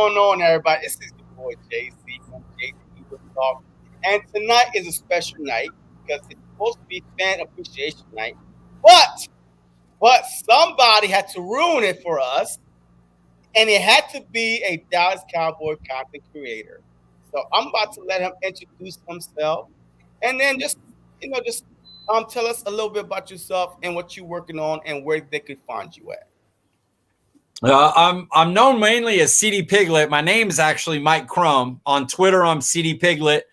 going on, everybody? This is your boy JC from jceaglestalk, and tonight is a special night because it's supposed to be Fan Appreciation Night, but somebody had to ruin it for us, and it had to be a Dallas Cowboy content creator. So I'm about to let him introduce himself, and then just tell us a little bit about yourself and what you're working on and where they could find you at. I'm known mainly as CD Piglet. My name is actually Mike Crum. On Twitter, I'm CD Piglet.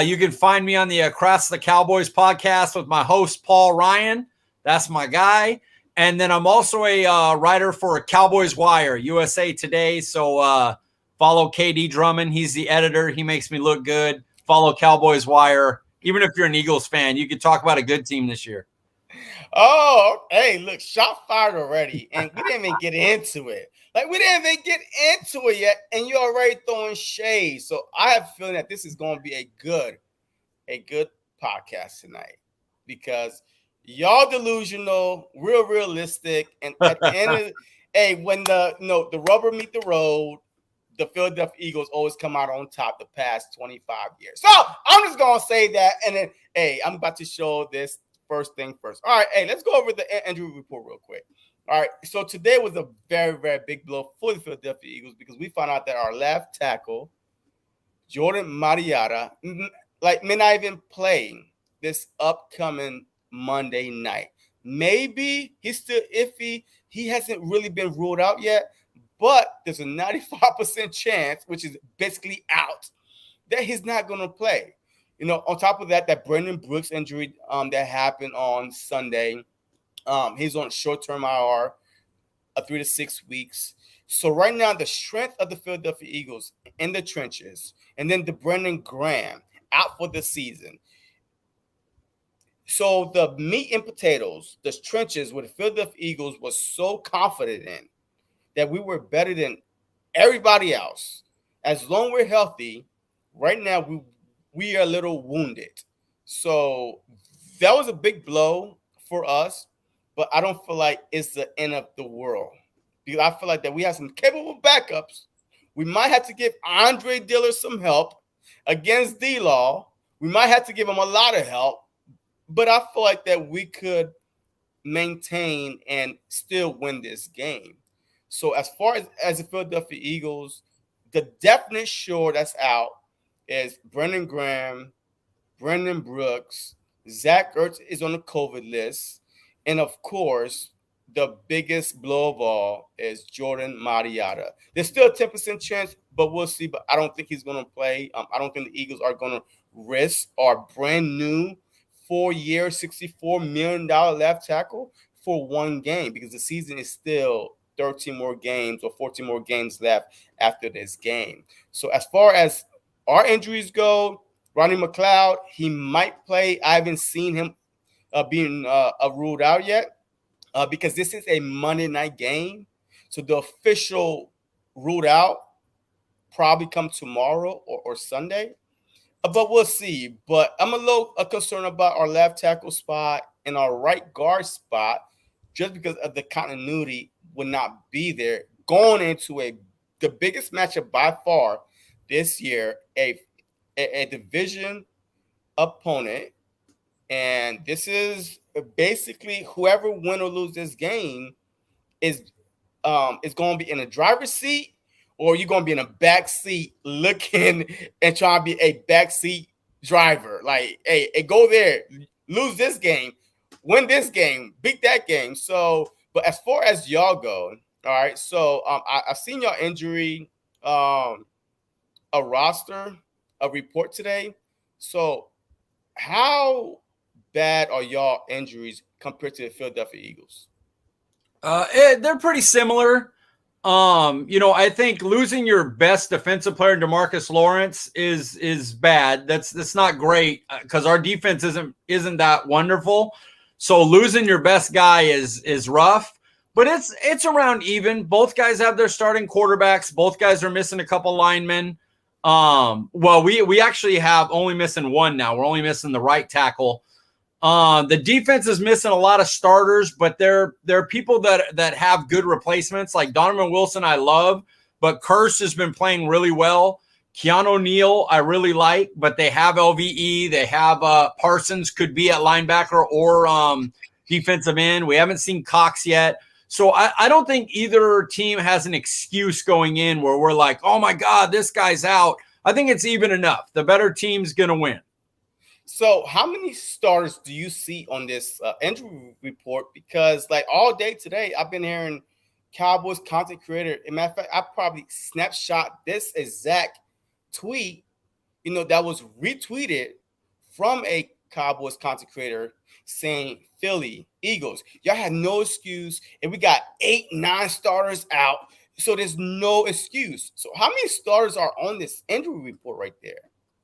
You can find me on the Across the Cowboys podcast with my host, Paul Ryan. That's my guy. And then I'm also a writer for Cowboys Wire, USA Today. So follow KD Drummond. He's the editor. He makes me look good. Follow Cowboys Wire. Even if you're an Eagles fan, you could talk about a good team this year. Oh, hey, look, shot fired already, and we didn't even get into it. We didn't even get into it yet, and you're already throwing shade. So I have a feeling that this is going to be a good podcast tonight because y'all delusional, realistic, and at the end of when the rubber meet the road, the Philadelphia Eagles always come out on top the past 25 years. So I'm just gonna say that, and then I'm about to show this. First thing first. All right, let's go over the injury report real quick. All right, so today was a very, very big blow for the Philadelphia Eagles because we found out that our left tackle, Jordan Mariota, may not even play this upcoming Monday night. Maybe he's still iffy. He hasn't really been ruled out yet, but there's a 95% chance, which is basically out, that he's not going to play. On top of that Brandon Brooks injury that happened on Sunday, he's on short-term IR, 3 to 6 weeks. So right now, the strength of the Philadelphia Eagles in the trenches, and then the Brandon Graham out for the season. So the meat and potatoes, the trenches where the Philadelphia Eagles was so confident in that we were better than everybody else. As long as we're healthy, right now we are a little wounded. So that was a big blow for us, but I don't feel like it's the end of the world because I feel like that we have some capable backups. We might have to give Andre Dillard some help against D-Law. We might have to give him a lot of help, but I feel like that we could maintain and still win this game. So as far as the Philadelphia Eagles, the definite sure that's out is Brandon Graham, Brandon Brooks, Zach Ertz is on the COVID list, and of course, the biggest blow of all is Jordan Mariota. There's still a 10% chance, but we'll see. But I don't think he's going to play. I don't think the Eagles are going to risk our brand new 4-year, $64 million left tackle for one game because the season is still 13 more games or 14 more games left after this game. So as far as our injuries go, Ronnie McLeod, he might play. I haven't seen him being ruled out yet because this is a Monday night game. So the official ruled out probably come tomorrow or Sunday. But we'll see. But I'm a little concerned about our left tackle spot and our right guard spot just because of the continuity would not be there going into the biggest matchup by far this year, a division opponent, and this is basically whoever win or lose this game is going to be in a driver's seat, or you're going to be in a back seat looking and trying to be a backseat driver. Go there, lose this game, win this game, beat that game. So, but as far as y'all go, all right. So I've seen y'all injury. A roster, a report today. So how bad are y'all injuries compared to the Philadelphia Eagles? They're pretty similar. I think losing your best defensive player, DeMarcus Lawrence, is bad. That's not great because our defense isn't that wonderful. So losing your best guy is rough. But it's around even. Both guys have their starting quarterbacks. Both guys are missing a couple linemen. We actually have only missing one now. We're only missing the right tackle. The defense is missing a lot of starters, but there are people that have good replacements. Like Donovan Wilson, I love, but Curse has been playing really well. Keanu Neal, I really like, but they have LVE. They have Parsons could be at linebacker or defensive end. We haven't seen Cox yet. So I don't think either team has an excuse going in where we're like, oh, my God, this guy's out. I think it's even enough. The better team's going to win. So how many starters do you see on this injury report? Because like all day today, I've been hearing Cowboys content creator. As a matter of fact, I probably snapshot this exact tweet, that was retweeted from a Cowboys content creator saying Philly, Eagles, y'all have no excuse. And we got 8-9 starters out. So there's no excuse. So how many starters are on this injury report right there?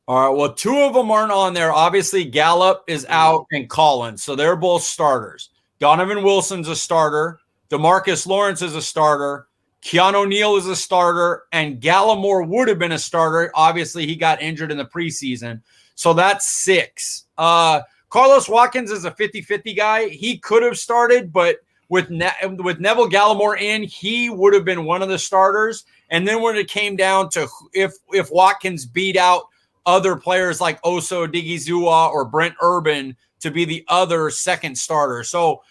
All right, well, 2 of them aren't on there. Obviously, Gallup is out and Collins, so they're both starters. Donovan Wilson's a starter. DeMarcus Lawrence is a starter. Keanu Neal is a starter, and Gallimore would have been a starter. Obviously, he got injured in the preseason, so that's 6. Carlos Watkins is a 50-50 guy. He could have started, but with Neville Gallimore in, he would have been one of the starters. And then when it came down to if Watkins beat out other players like Oso Odigizua or Brent Urban to be the other second starter. So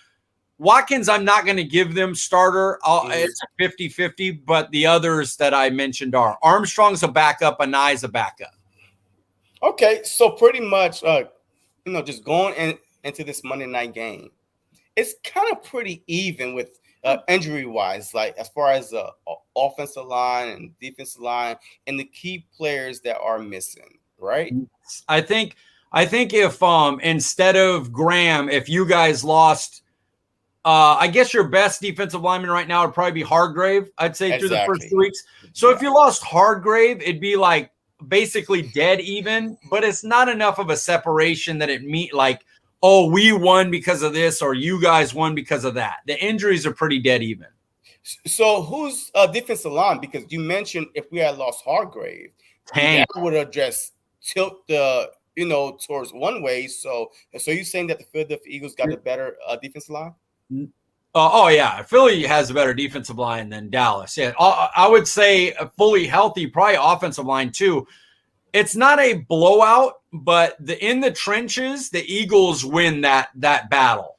Watkins, I'm not going to give them starter. It's a 50-50, but the others that I mentioned are. Armstrong's a backup, Anai's a backup. Okay, so pretty much, just going into this Monday night game, it's kind of pretty even with injury-wise, like as far as the offensive line and defensive line and the key players that are missing, right? I think if instead of Graham, if you guys lost, I guess your best defensive lineman right now would probably be Hargrave, I'd say, through the first 2 weeks. So if you lost Hargrave, it'd be like basically dead even, but it's not enough of a separation that it like, oh, we won because of this or you guys won because of that. The injuries are pretty dead even. So who's defensive line? Because you mentioned if we had lost Hargrave, that would have just tilt the towards one way. So you're saying that the Philadelphia Eagles got a better defensive line? Oh yeah, Philly has a better defensive line than Dallas. Yeah, I would say a fully healthy, probably offensive line too. It's not a blowout, but in the trenches, the Eagles win that battle.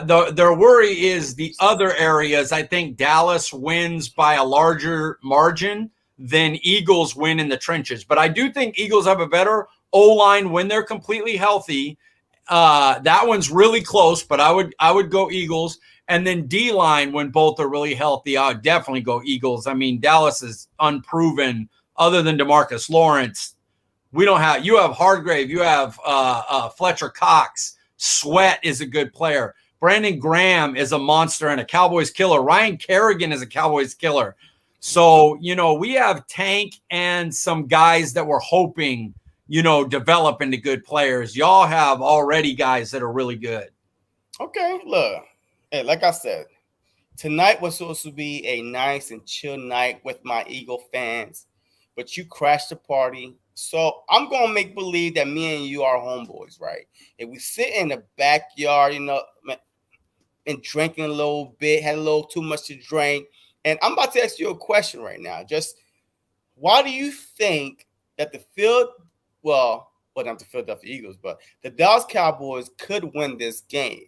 Their worry is the other areas. I think Dallas wins by a larger margin than Eagles win in the trenches. But I do think Eagles have a better O-line when they're completely healthy. That one's really close, but I would go Eagles. And then D-line when both are really healthy, I would definitely go Eagles. I mean, Dallas is unproven other than DeMarcus Lawrence. You have Hargrave, you have Fletcher Cox. Sweat is a good player. Brandon Graham is a monster and a Cowboys killer. Ryan Kerrigan is a Cowboys killer. So, we have Tank and some guys that we're hoping, develop into good players. Y'all have already guys that are really good. Okay, look. Hey, like I said, tonight was supposed to be a nice and chill night with my Eagle fans, but you crashed the party. So I'm going to make believe that me and you are homeboys, right? If we sit in the backyard, and drinking a little bit, had a little too much to drink. And I'm about to ask you a question right now. Just why do you think that not the Philadelphia Eagles, but the Dallas Cowboys could win this game?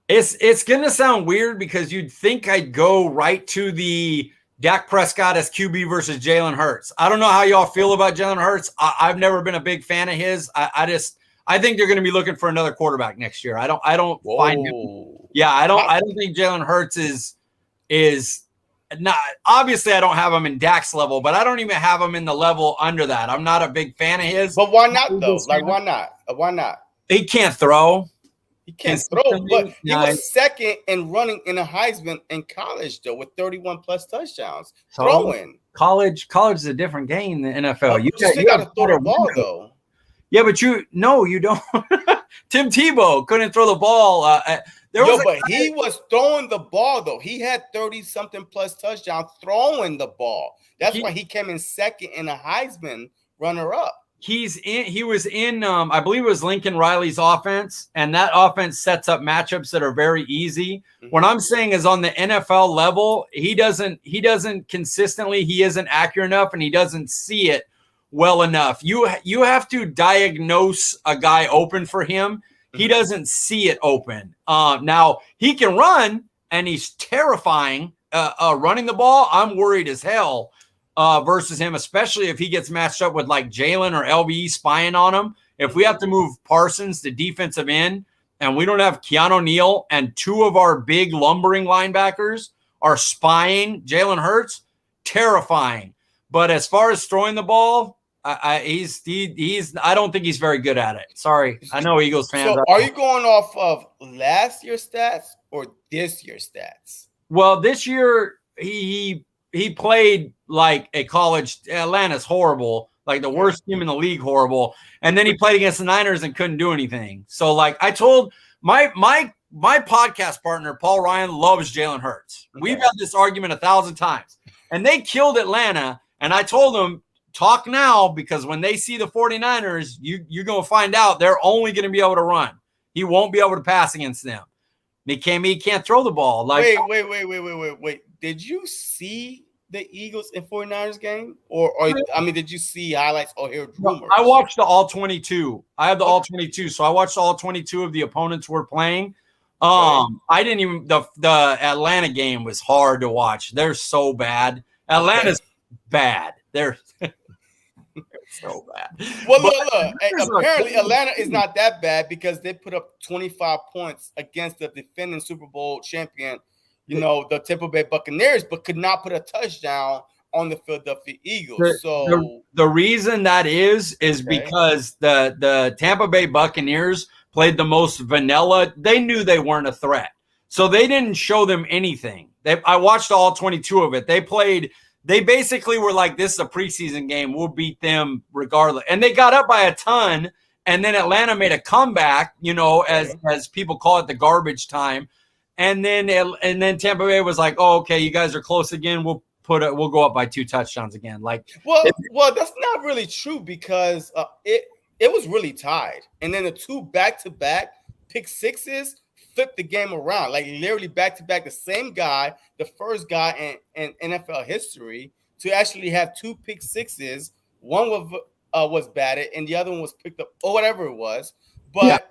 It's going to sound weird because you'd think I'd go right to the Dak Prescott as QB versus Jalen Hurts. I don't know how y'all feel about Jalen Hurts. I've never been a big fan of his. I think they're going to be looking for another quarterback next year. I don't find him. Yeah, I don't think Jalen Hurts is not. Obviously, I don't have him in Dak's level, but I don't even have him in the level under that. I'm not a big fan of his. But why not though? Like why not? Why not? He can't throw. He can't throw, but he was second in running in a Heisman in college, though, with 31 plus touchdowns. So throwing. College is a different game than NFL. You got to throw the ball, though. Yeah, but you don't. Tim Tebow couldn't throw the ball. But he was throwing the ball, though. He had 30-something plus touchdowns throwing the ball. That's why he came in second in a Heisman runner-up. He was in I believe it was Lincoln Riley's offense, and that offense sets up matchups that are very easy. Mm-hmm. What I'm saying is on the NFL level, he doesn't consistently, he isn't accurate enough, and he doesn't see it well enough. You have to diagnose a guy open for him. He doesn't see it open. Now he can run, and he's terrifying running the ball. I'm worried as hell versus him, especially if he gets matched up with like Jalen or LVE spying on him. If we have to move Parsons to defensive end and we don't have Keanu Neal and two of our big lumbering linebackers are spying Jalen Hurts, terrifying. But as far as throwing the ball, I don't think he's very good at it. Sorry. I know Eagles fans. So are you going off of last year's stats or this year's stats? Well, this year he played like a college. Atlanta's horrible, like the worst team in the league, horrible. And then he played against the Niners and couldn't do anything. So like I told my podcast partner, Paul Ryan, loves Jalen Hurts. Okay. We've had this argument 1,000 times. And they killed Atlanta. And I told them, talk now, because when they see the 49ers, you're going to find out they're only going to be able to run. He won't be able to pass against them. He can't throw the ball. Like, wait. Did you see the Eagles and 49ers game? Or did you see highlights or hear rumors? I watched the all 22. I had the all 22. So I watched all 22 of the opponents we're playing. I didn't even, the Atlanta game was hard to watch. They're so bad. Atlanta's bad. They're so bad. Well, look. Apparently, Atlanta is not that bad because they put up 25 points against the defending Super Bowl champion, the Tampa Bay Buccaneers, but could not put a touchdown on the Philadelphia Eagles. The reason that is because the Tampa Bay Buccaneers played the most vanilla. They knew they weren't a threat, so they didn't show them anything. I watched all 22 of it. They basically were like, this is a preseason game. We'll beat them regardless. And they got up by a ton. And then Atlanta made a comeback, as people call it, the garbage time. And then Tampa Bay was like, oh, okay, you guys are close again. We'll go up by 2 touchdowns again. Well, that's not really true because it was really tied. And then the 2 back-to-back pick sixes flipped the game around, like literally back-to-back, the same guy, the first guy in NFL history to actually have 2 pick sixes. One was batted and the other one was picked up or whatever it was. But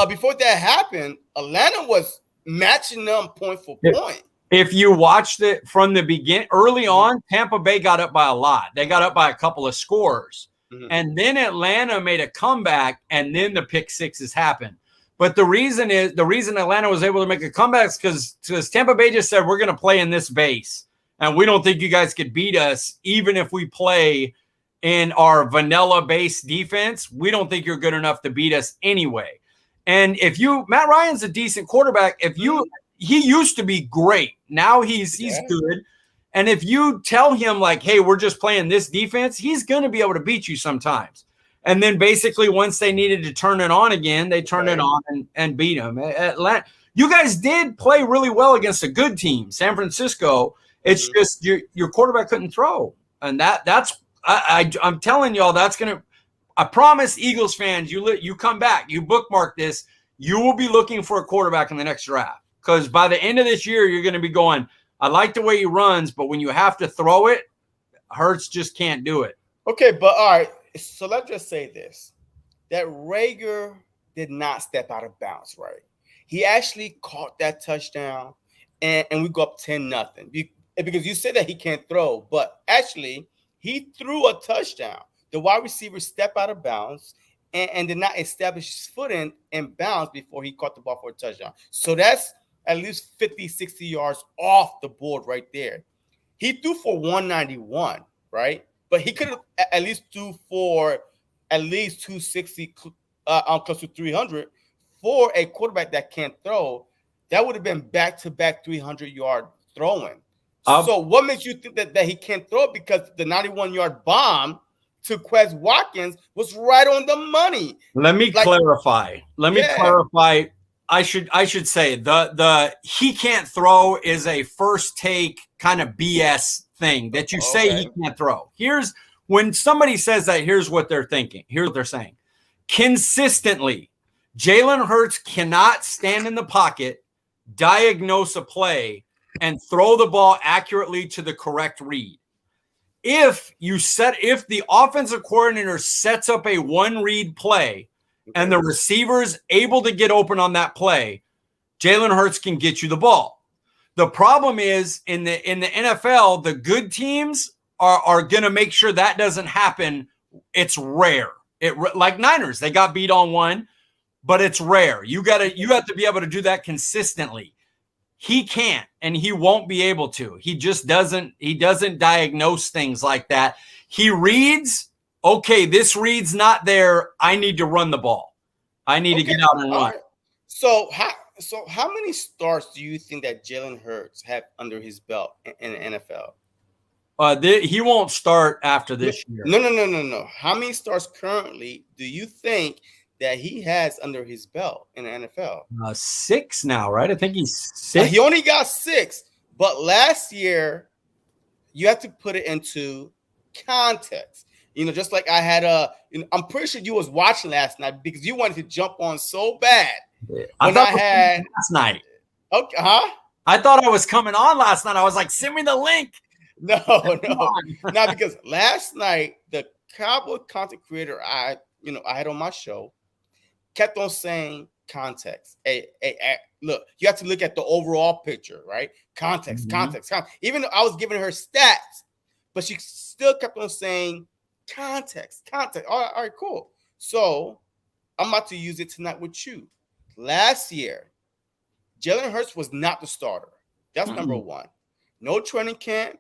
before that happened, Atlanta was matching them point for point. If you watched it from the beginning, early on, Tampa Bay got up by a lot. They got up by a couple of scores. Mm-hmm. And then Atlanta made a comeback, and then the pick sixes happened. But the reason Atlanta was able to make a comeback is because Tampa Bay just said, we're going to play in this base. And we don't think you guys could beat us, even if we play in our vanilla base defense. We don't think you're good enough to beat us anyway. And Matt Ryan's a decent quarterback. He used to be great. Now he's good. And if you tell him like, hey, we're just playing this defense, he's going to be able to beat you sometimes. And then basically once they needed to turn it on again, they turned it on and beat them. Atlanta, you guys did play really well against a good team, San Francisco. It's just your quarterback couldn't throw. And I'm telling y'all, that's going to – I promise Eagles fans, you come back, you bookmark this, you will be looking for a quarterback in the next draft. Because by the end of this year, you're going to be going, I like the way he runs, but when you have to throw it, Hurts just can't do it. Okay, but all right. So let's just say this, that Rager did not step out of bounds, right? He actually caught that touchdown, and we go up 10-0. Because you said that he can't throw, but actually he threw a touchdown. The wide receiver stepped out of bounds and did not establish his foot in bounds before he caught the ball for a touchdown. So that's at least 50, 60 yards off the board right there. He threw for 191, right? But he could have at least threw for at least 260, close to 300 for a quarterback that can't throw. That would have been back-to-back 300-yard throwing. So what makes you think that he can't throw it? Because the 91-yard bomb to Quez Watkins was right on the money. Let me clarify. I should say the he can't throw is a first take kind of BS thing that you say he can't throw. when somebody says that, here's what they're thinking. Here's what they're saying. Consistently, Jalen Hurts cannot stand in the pocket, diagnose a play, and throw the ball accurately to the correct read. If the offensive coordinator sets up a one-read play and the receiver's able to get open on that play, Jalen Hurts can get you the ball. The problem is in the NFL, the good teams are going to make sure that doesn't happen. It's rare. Like Niners, they got beat on one, but it's rare. You have to be able to do that consistently. He can't, and he won't be able to. He just doesn't. He doesn't diagnose things like that. He reads, okay, this read's not there. I need to run the ball. I need to get out and run. Right. So how many starts do you think that Jalen Hurts have under his belt in the NFL? He won't start after this year. No. How many starts currently do you think that he has under his belt in the NFL? 6 now, right? I think he's 6. He only got 6, but last year you have to put it into context. Just like I had I'm pretty sure you was watching last night because you wanted to jump on so bad. Last night. Okay, huh? I thought I was coming on last night. I was like, send me the link. No. Now, because last night the Cowboy content creator I had on my show kept on saying context. Hey, look, you have to look at the overall picture, right? Context. Even though I was giving her stats, but she still kept on saying context. All right, cool. So I'm about to use it tonight with you. Last year, Jalen Hurts was not the starter. That's number one. No training camp,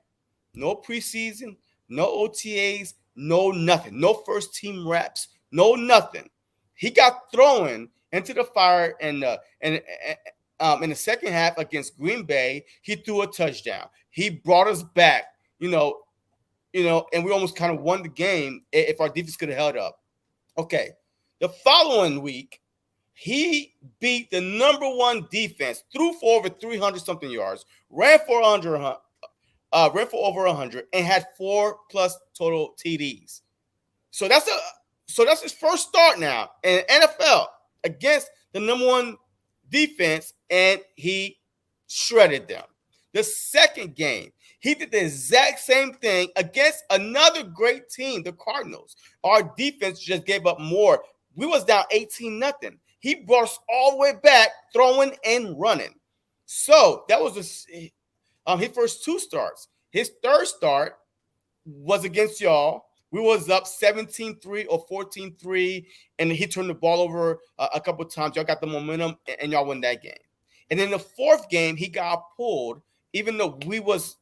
no preseason, no OTAs, no nothing. No first team reps, no nothing. He got thrown into the fire in the second half against Green Bay. He threw a touchdown. He brought us back, and we almost kind of won the game if our defense could have held up. Okay, the following week, he beat the number one defense, threw for over 300 something yards, ran for over 100, and had 4+ total TDs. So that's his first start now in NFL against the number one defense, and he shredded them. The second game, he did the exact same thing against another great team, the Cardinals. Our defense just gave up more. We was down 18-0. He brought us all the way back, throwing and running. So that was his first 2 starts. His third start was against y'all. We was up 17-3 or 14-3, and he turned the ball over a couple of times. Y'all got the momentum, and y'all won that game. And then the fourth game, he got pulled, even though we was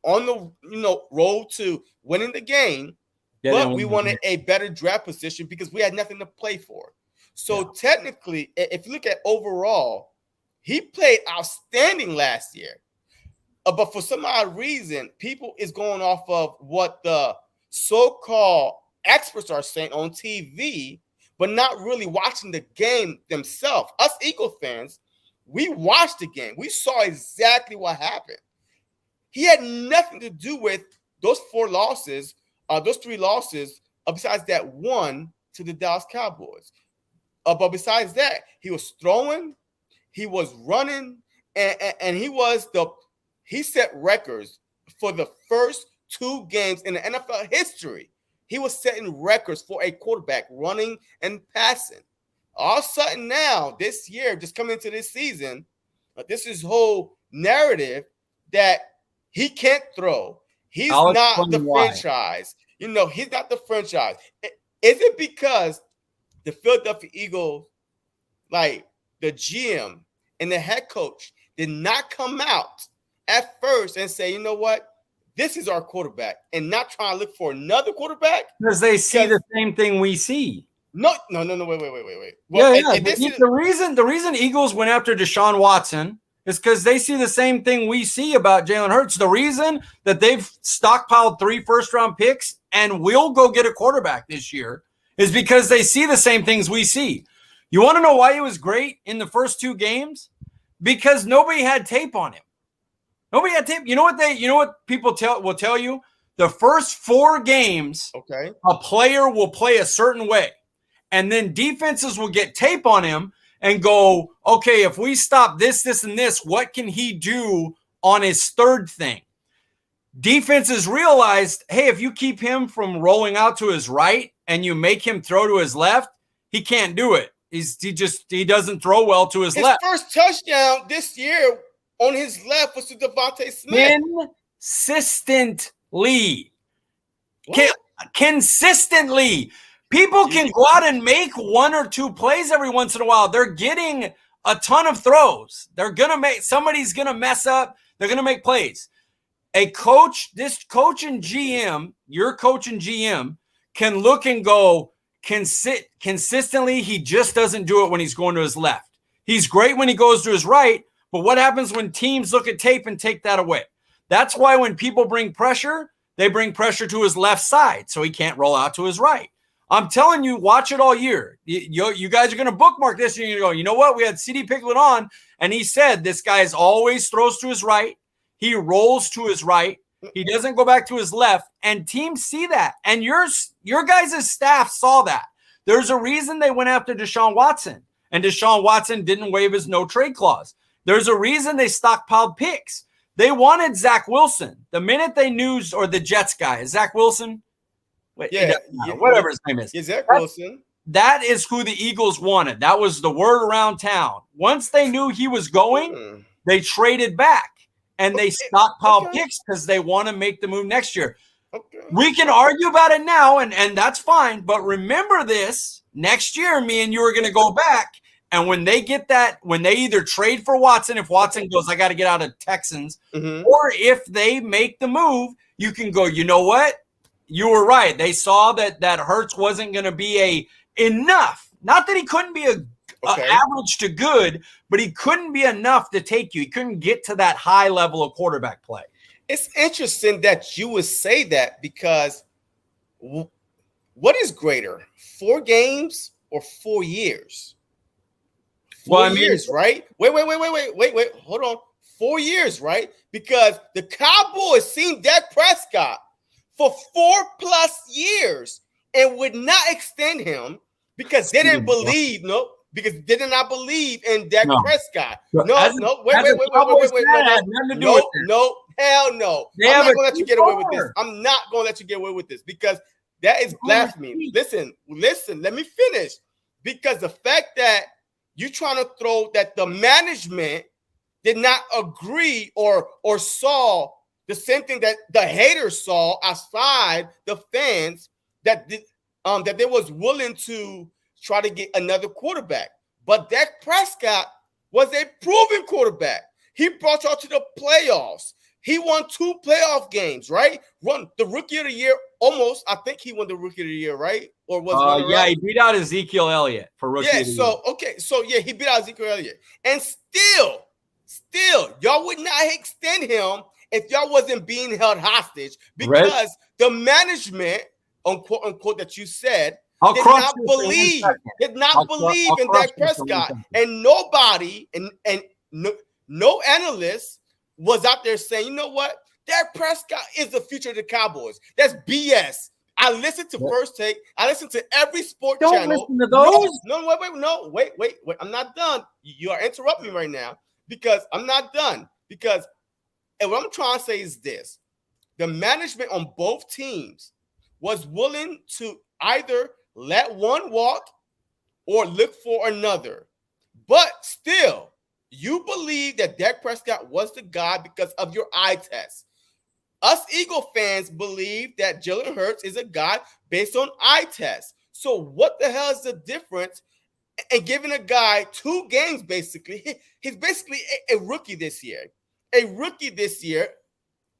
on the road to winning the game, but we wanted a better draft position because we had nothing to play for. So technically, if you look at overall, he played outstanding last year. But for some odd reason, people is going off of what the so-called experts are saying on TV, but not really watching the game themselves. Us Eagle fans, we watched the game. We saw exactly what happened. He had nothing to do with those 3 losses, besides that one to the Dallas Cowboys. But besides that, he was throwing, he was running, and he set records for the first 2 games in the NFL history. He was setting records for a quarterback running and passing. All of a sudden now, this year, just coming into this season, this is whole narrative that he can't throw. He's not the franchise. He's not the franchise. Is it because the Philadelphia Eagles, like the GM and the head coach, did not come out at first and say, you know what? This is our quarterback, and not trying to look for another quarterback? Because they see the same thing we see. No, wait. Well, the reason Eagles went after Deshaun Watson is because they see the same thing we see about Jalen Hurts. The reason that they've stockpiled 3 first-round picks and will go get a quarterback this year is because they see the same things we see. You want to know why he was great in the first 2 games? Because nobody had tape on him. Nobody had tape. You know what people will tell you? The first 4 games, Okay. a player will play a certain way. And then defenses will get tape on him and go, okay, if we stop this, this, and this, what can he do on his third thing? Defenses realized, hey, if you keep him from rolling out to his right and you make him throw to his left, he can't do it. He doesn't throw well to his left. His first touchdown this year on his left was to Devontae Smith. Consistently. People can go out and make 1 or 2 plays every once in a while. They're getting a ton of throws. Somebody's going to mess up. They're going to make plays. Your coach and GM can look and go, consistently, he just doesn't do it when he's going to his left. He's great when he goes to his right, but what happens when teams look at tape and take that away? That's why when people bring pressure, they bring pressure to his left side, so he can't roll out to his right. I'm telling you, watch it all year. You guys are going to bookmark this, and you're going to go, you know what? We had CD Picklett on, and he said this guy's always throws to his right. He rolls to his right. He doesn't go back to his left, and teams see that. And your guys' staff saw that. There's a reason they went after Deshaun Watson, and Deshaun Watson didn't waive his no-trade clause. There's a reason they stockpiled picks. They wanted Zach Wilson. The minute they knew, or the Jets guy, is Zach Wilson? Wait, whatever his name is. Yeah, Zach Wilson. That is who the Eagles wanted. That was the word around town. Once they knew he was going, they traded back. And they stockpile picks because they want to make the move next year. Okay. We can argue about it now, and that's fine. But remember this, next year, me and you are going to go back. And when they get that, when they either trade for Watson, if Watson goes, I got to get out of Texans, or if they make the move, you can go, you know what? You were right. They saw that Hurts wasn't going to be enough. Not that he couldn't be average to good, but he couldn't be enough to take you. He couldn't get to that high level of quarterback play. It's interesting that you would say that because what is greater, 4 games or 4 years? 4 years, right? Wait. Hold on. 4 years, right? Because the Cowboys seen Dak Prescott for 4+ years and would not extend him because they didn't believe, because they did not believe in Dak Prescott. Wait. Hell no. I'm not going to let you get away with this. I'm not going to let you get away with this because that is blasphemy. Listen, let me finish. Because the fact that you're trying to throw that the management did not agree or saw the same thing that the haters saw outside the fans that they was willing to try to get another quarterback. But Dak Prescott was a proven quarterback. He brought y'all to the playoffs. He won 2 playoff games, right? Won the Rookie of the Year almost. I think he won the Rookie of the Year, right? Or was he beat out Ezekiel Elliott for Rookie of the Year. He beat out Ezekiel Elliott. And still, y'all would not extend him if y'all wasn't being held hostage because the management, unquote, that you said, did not believe in Dak Prescott. And nobody and no analyst was out there saying, you know what? Dak Prescott is the future of the Cowboys. That's BS. I listened to First Take. I listened to every sports channel. Listen to those. Wait. I'm not done. You are interrupting me right now because I'm not done. And what I'm trying to say is this. The management on both teams was willing to either let one walk or look for another. But still, you believe that Dak Prescott was the guy because of your eye test. Us Eagle fans believe that Jalen Hurts is a guy based on eye test. So what the hell is the difference in giving a guy 2 games basically? He's basically a rookie this year. A rookie this year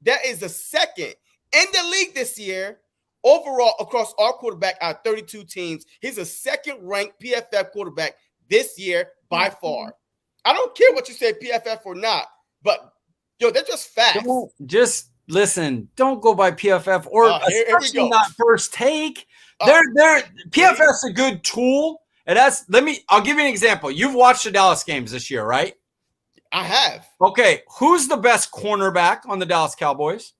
that is the second in the league this year. Overall, across our quarterback out of 32 teams, he's a second-ranked PFF quarterback this year by far. I don't care what you say, PFF or not, but they're just facts. Just listen. Don't go by PFF or especially not First Take. PFF's a good tool, and I'll give you an example. You've watched the Dallas games this year, right? I have. Okay, who's the best cornerback on the Dallas Cowboys?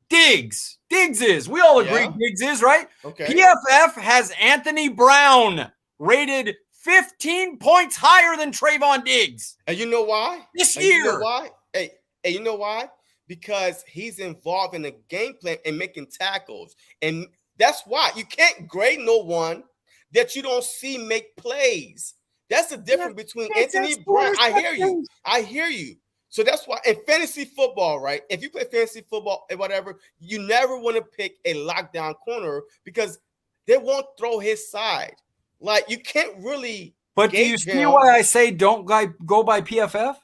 Diggs? Diggs is. We all agree Diggs is, right? Okay. PFF has Anthony Brown rated 15 points higher than Trayvon Diggs. And you know why? This year. You know why? Hey, you know why? Because he's involved in the game plan and making tackles. And that's why you can't grade no one that you don't see make plays. That's the difference between Anthony Brown. I hear you. So that's why in fantasy football, right? If you play fantasy football and whatever, you never want to pick a lockdown corner because they won't throw his side. Like you can't really. But do you see why I say don't go by PFF?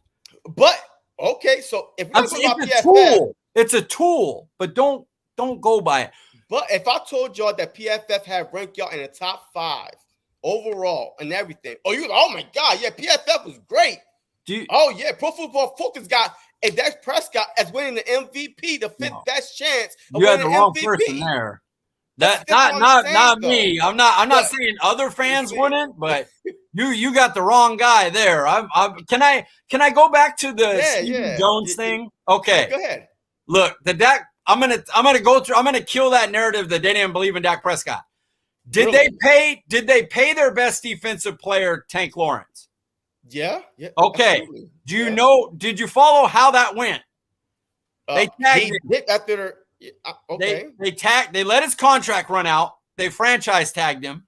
But okay, so if we're talking about PFF, tool. It's a tool, but don't go by it. But if I told y'all that PFF had ranked y'all in the top 5 overall and everything, oh my God, yeah, PFF was great. Pro Football Focus got Dak Prescott as winning the MVP, the fifth best chance of you winning had the MVP. wrong person there. That's not me. I'm not saying other fans wouldn't, but you got the wrong guy there. Can I go back to the Stephen Jones thing? Okay, go ahead. Look, the Dak. I'm gonna kill that narrative that they didn't believe in Dak Prescott. Did they pay their best defensive player, Tank Lawrence? Yeah. Okay. Absolutely. Do you know? Did you follow how that went? They tagged him. After okay. They let his contract run out. They franchise tagged him.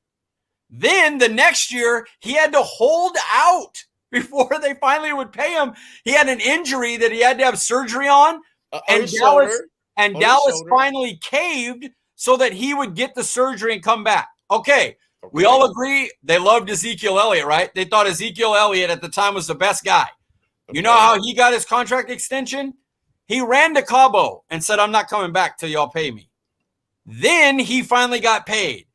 Then the next year he had to hold out before they finally would pay him. He had an injury that he had to have surgery on, and Dallas finally caved so that he would get the surgery and come back. Okay. We all agree they loved Ezekiel Elliott, right? They thought Ezekiel Elliott at the time was the best guy. You know how he got his contract extension? He ran to Cabo and said, I'm not coming back till y'all pay me. Then he finally got paid.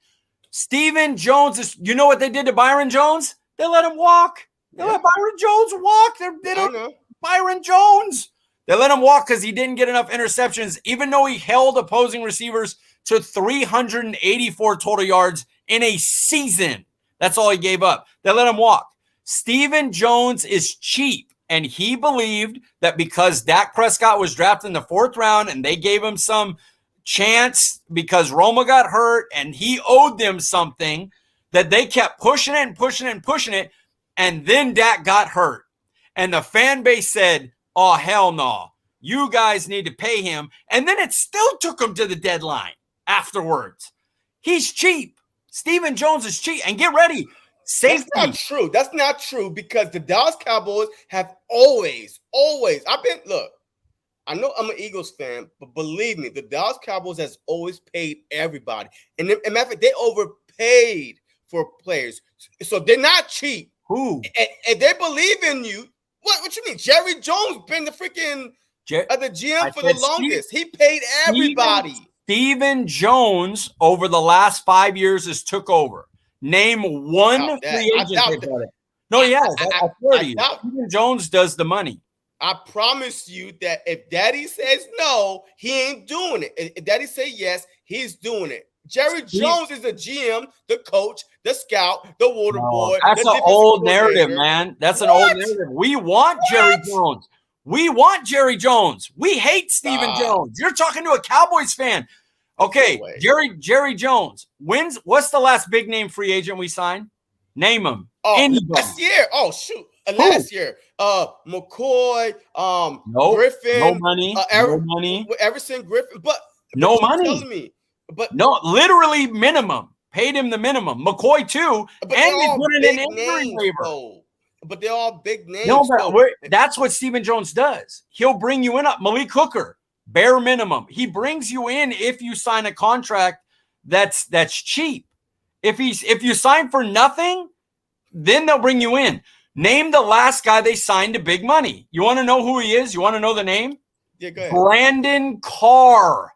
Stephen Jones, you know what they did to Byron Jones? They let him walk. They let Byron Jones walk. They don't know. Byron Jones. They let him walk because he didn't get enough interceptions, even though he held opposing receivers to 384 total yards in a season. That's all he gave up. They let him walk. Stephen Jones is cheap, and he believed that because Dak Prescott was drafted in the 4th round and they gave him some chance because Roma got hurt and he owed them something, that they kept pushing it, and then Dak got hurt. And the fan base said, oh, hell no. You guys need to pay him. And then it still took him to the deadline afterwards. He's cheap. Stephen Jones is cheap. And get ready. Safety. That's not true because the Dallas Cowboys have always, I know I'm an Eagles fan, but believe me, the Dallas Cowboys has always paid everybody. And matter of fact, they overpaid for players. So they're not cheap. Who? And they believe in you. What you mean? Jerry Jones been the freaking the GM for the longest. He paid everybody. Stephen Jones over the last 5 years has took over. Name one free agent. No, he has. I swear to you. Stephen Jones does the money. I promise you that if Daddy says no, he ain't doing it. If Daddy say yes, he's doing it. Jerry Jones is the GM, the coach, the scout, the water boy. That's an old narrative, man. That's an old narrative. We want Jerry Jones. We want Jerry Jones. We hate Stephen Jones. You're talking to a Cowboys fan. Okay, Jerry Jones. What's the last big name free agent we signed? Name him. Last year. Oh, shoot. Last year. McCoy, Griffin. No money. No money. Everson Griffin. But no money. Telling me. But no, literally minimum. Paid him the minimum. McCoy too. And they put in an injury waiver. But they're all big names. No, but that's what Stephen Jones does. He'll bring you in up. Malik Hooker, bare minimum. He brings you in if you sign a contract that's cheap. If you sign for nothing, then they'll bring you in. Name the last guy they signed to big money. You want to know who he is? You want to know the name? Yeah, go ahead. Brandon Carr,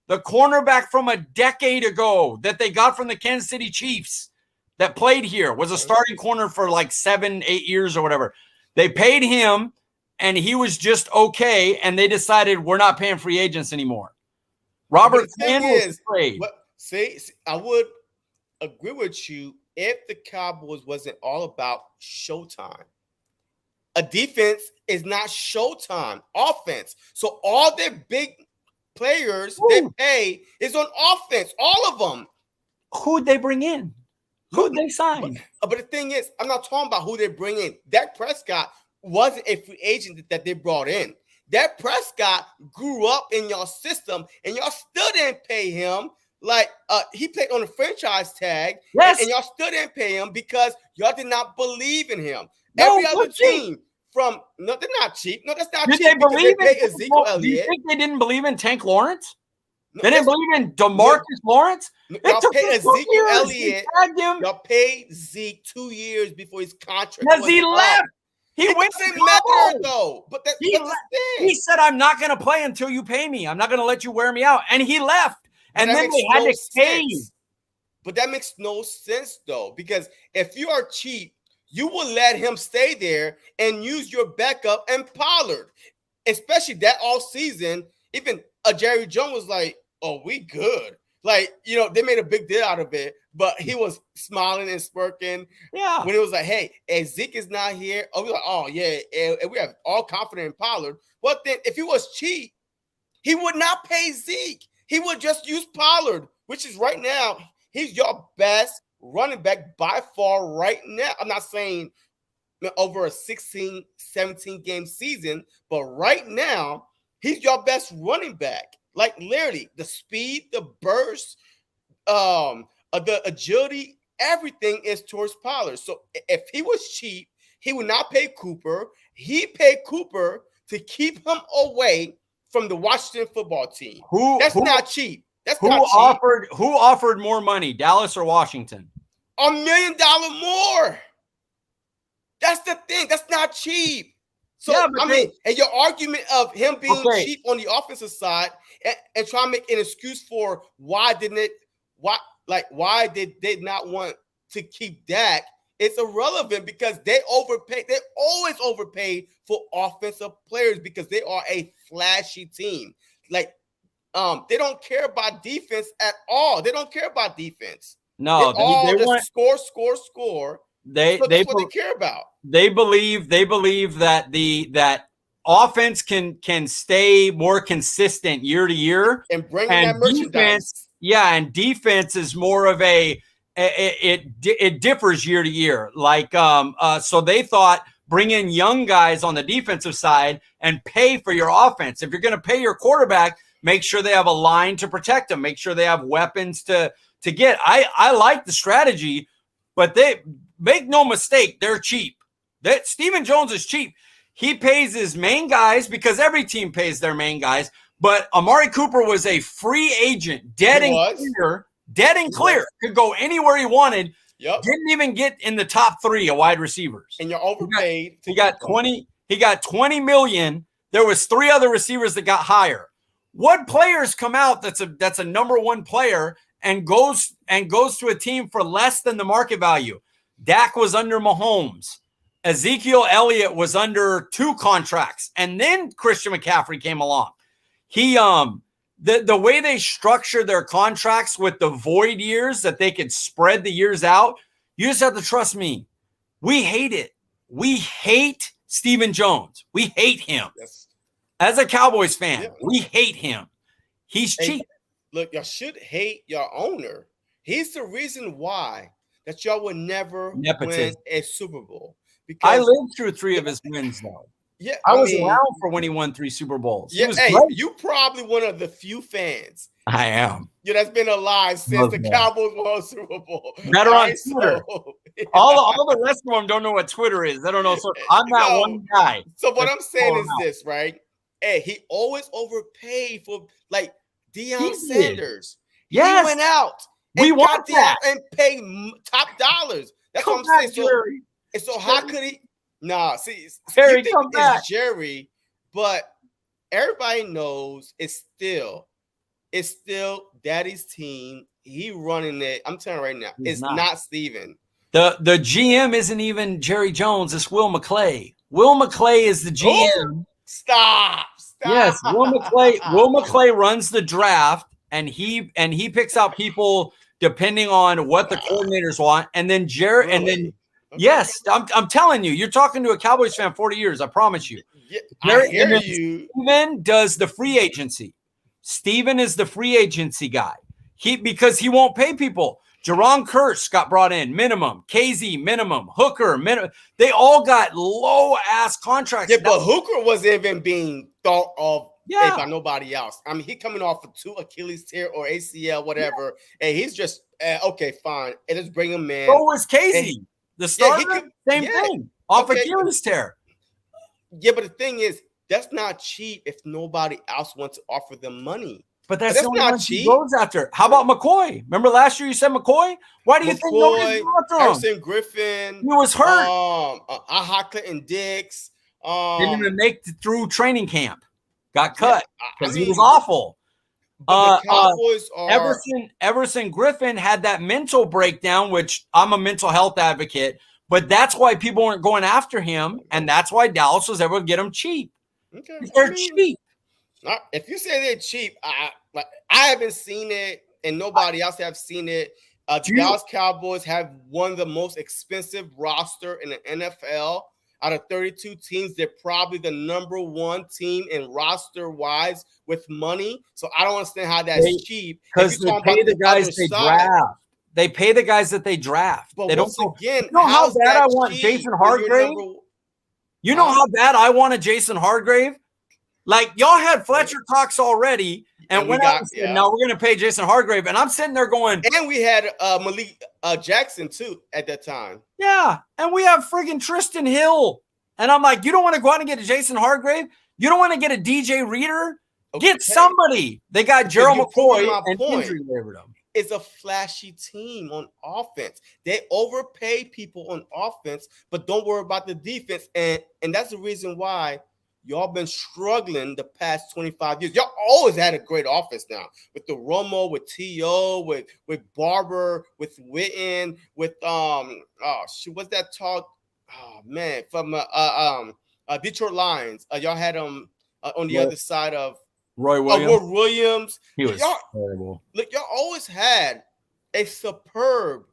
the cornerback from a decade ago that they got from the Kansas City Chiefs that played here, was a starting corner for like 7-8 years or whatever. They paid him, and he was just okay, and they decided we're not paying free agents anymore. Robert Quinn was played. See, I would agree with you if the Cowboys wasn't all about showtime. A defense is not showtime. Offense. So all their big players they pay is on offense. All of them. Who'd they bring in? Who'd they sign? But the thing is, I'm not talking about who they bring in. Dak Prescott wasn't a free agent that they brought in. Dak Prescott grew up in your system, and y'all still didn't pay him. Like he played on a franchise tag, and y'all still didn't pay him because y'all did not believe in him. No, every other team they're not cheap. No, that's not cheap. They believe they pay Ezekiel Elliott. Do you think they didn't believe in Tank Lawrence? They didn't believe in DeMarcus Lawrence? Y'all paid Ezekiel Elliott. Y'all paid Zeke 2 years before his contract. Because he left. He went to matter though. But he said, "I'm not going to play until you pay me. I'm not going to let you wear me out." And he left. And then they had to pay. But that makes no sense though, because if you are cheap, you will let him stay there and use your backup and Pollard, especially that all season. Even Jerry Jones was like, "Oh, we good." Like, they made a big deal out of it, but he was smiling and smirking. Yeah. When it was like, hey, Zeke is not here. Oh, we're like, oh, yeah. And we have all confidence in Pollard. But then if he was cheap, he would not pay Zeke. He would just use Pollard, which is right now, he's your best running back by far right now. I'm not saying over a 16, 17 game season, but right now, he's your best running back. Like literally the speed, the burst, the agility, everything is towards Pollard. So if he was cheap, he would not pay Cooper. He paid Cooper to keep him away from the Washington football team. That's not cheap. That's not cheap. Who offered more money, Dallas or Washington? $1 million more. That's the thing. That's not cheap. So, and your argument of him being cheap on the offensive side and trying to make an excuse for why did they not want to keep Dak, it's irrelevant because they overpaid. They always overpaid for offensive players because they are a flashy team. Like, they don't care about defense at all. They don't care about defense. No, they want score. That's what they care about. They believe that that offense can stay more consistent year to year and bring in that merchandise. And defense is more of it differs year to year. Like so they thought bring in young guys on the defensive side and pay for your offense. If you're going to pay your quarterback, make sure they have a line to protect them. Make sure they have weapons to get. I like the strategy, but they make no mistake, they're cheap. Stephen Jones is cheap. He pays his main guys because every team pays their main guys. But Amari Cooper was a free agent, dead and clear. Could go anywhere he wanted. Yep. Didn't even get in the top 3 of wide receivers. And you're overpaid. He got $20 million. There was 3 other receivers that got higher. What players come out that's a number 1 player and goes to a team for less than the market value? Dak was under Mahomes. Ezekiel Elliott was under 2 contracts. And then Christian McCaffrey came along. He the way they structure their contracts with the void years that they could spread the years out, you just have to trust me. We hate it. We hate Stephen Jones. We hate him. Yes. As a Cowboys fan, we hate him. He's cheap. Look, y'all should hate your owner. He's the reason why that y'all would never win a Super Bowl. Because I lived through 3 of his wins, though. Yeah, I was around for when he won 3 Super Bowls. Yeah, you probably one of the few fans. I am. That's been alive since the Cowboys won a Super Bowl. Better on Twitter. All the rest of them don't know what Twitter is. They don't know. So I'm that one guy. So what I'm saying is this, right? Hey, he always overpaid for like Deion Sanders. Yes. He went out. We want that and paid top dollars. That's what I'm saying. So how could he? Nah, see, Jerry, come back. Jerry, but everybody knows it's still Daddy's team. He running it. I'm telling you right now, it's not Steven. The GM isn't even Jerry Jones. It's Will McClay. Will McClay is the GM. Oh, stop. Yes, Will McClay. Will McClay runs the draft, and he picks out people depending on what the coordinators want, and then Jerry, and then. Okay. Yes, I'm telling you, you're talking to a Cowboys fan 40 years. I promise you. Yeah, I hear you. Steven does the free agency. Steven is the free agency guy. Because he won't pay people. Jerron Kearse got brought in, minimum. KZ, minimum. Hooker, minimum. They all got low-ass contracts. Yeah, but Hooker wasn't even being thought of by nobody else. I mean, he coming off of 2 Achilles tear or ACL, whatever, and he's just, okay, fine. And let's bring him in. So was KZ. The starter, same thing. Off Achilles tear. Yeah, but the thing is, that's not cheap if nobody else wants to offer them money. But that's not cheap. Goes after. How about McCoy? Remember last year you said McCoy? Why do you think nobody's after him? Harrison Griffin. He was hurt. Aha Clinton Dix. Didn't even make it through training camp. Got cut because he was awful. But the Cowboys are Everson Griffin had that mental breakdown, which I'm a mental health advocate, but that's why people weren't going after him, and that's why Dallas was able to get him cheap. Okay, they're cheap. If you say they're cheap, I haven't seen it, and nobody else have seen it. The Dallas Cowboys have one of the most expensive roster in the NFL. Out of 32 teams, they're probably the number 1 team in roster-wise with money. So I don't understand how that's cheap. Because they pay the guys they draft. They pay the guys that they draft. But they once don't again, you know how bad I want Jason Hargrave? You know how bad I want a Jason Hargrave? Like, y'all had Fletcher Cox already, and went out and said, no, we're going to pay Jason Hargrave. And I'm sitting there going. And we had Malik Jackson, too, at that time. Yeah, and we have friggin' Tristan Hill. And I'm like, you don't want to go out and get a Jason Hargrave? You don't want to get a DJ Reader? Okay. Get somebody. They got Gerald McCoy and injury waived them. It's a flashy team on offense. They overpay people on offense, but don't worry about the defense. And that's the reason why y'all been struggling the past 25 years. Y'all always had a great offense now with the Romo, with T.O., with Barber, with Witten, with what's that talk? Oh man, from Detroit Lions. Y'all had on the other side of Roy Williams. Roy Williams. He was terrible. Look, y'all always had a superb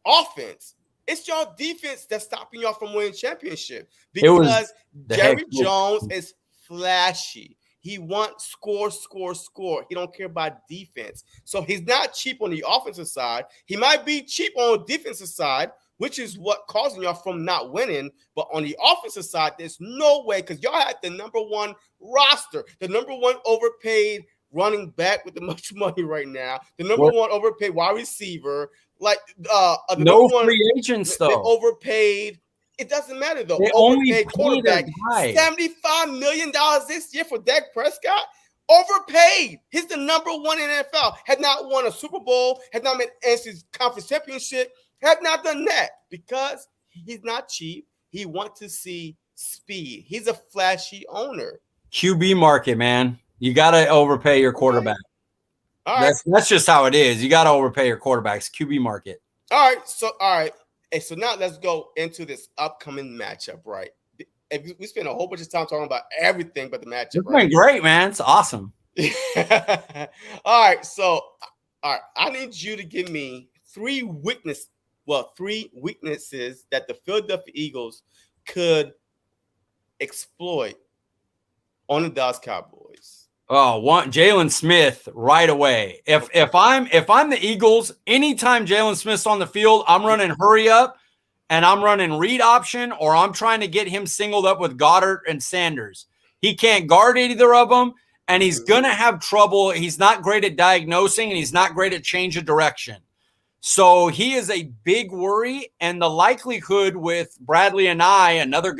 offense. It's y'all defense that's stopping y'all from winning championship because Jerry Jones is flashy. He wants score. He don't care about defense. So he's not cheap on the offensive side. He might be cheap on the defensive side, which is what causing y'all from not winning. But on the offensive side, there's no way because y'all had the number 1 roster, the number 1 overpaid running back with the much money right now, the number 1 overpaid wide receiver. Like no free agents though. They overpaid. It doesn't matter though. They overpaid quarterback. $75 million this year for Dak Prescott. Overpaid. He's the number 1 in NFL. Had not won a Super Bowl. Had not made NCAA conference championship. Had not done that because he's not cheap. He wants to see speed. He's a flashy owner. QB market, man. You got to overpay your quarterback. All right. That's just how it is. You got to overpay your quarterbacks. QB market. All right. And so now let's go into this upcoming matchup, right? We spent a whole bunch of time talking about everything but the matchup. It's been great, man. It's awesome. All right. So, I need you to give me 3 weaknesses that the Philadelphia Eagles could exploit on the Dallas Cowboys. Oh, Jalen Smith right away. If I'm the Eagles, anytime Jalen Smith's on the field, I'm running hurry up and I'm running read option, or I'm trying to get him singled up with Goddard and Sanders. He can't guard either of them, and he's gonna have trouble. He's not great at diagnosing, and he's not great at change of direction. So he is a big worry, and the likelihood with Bradley and another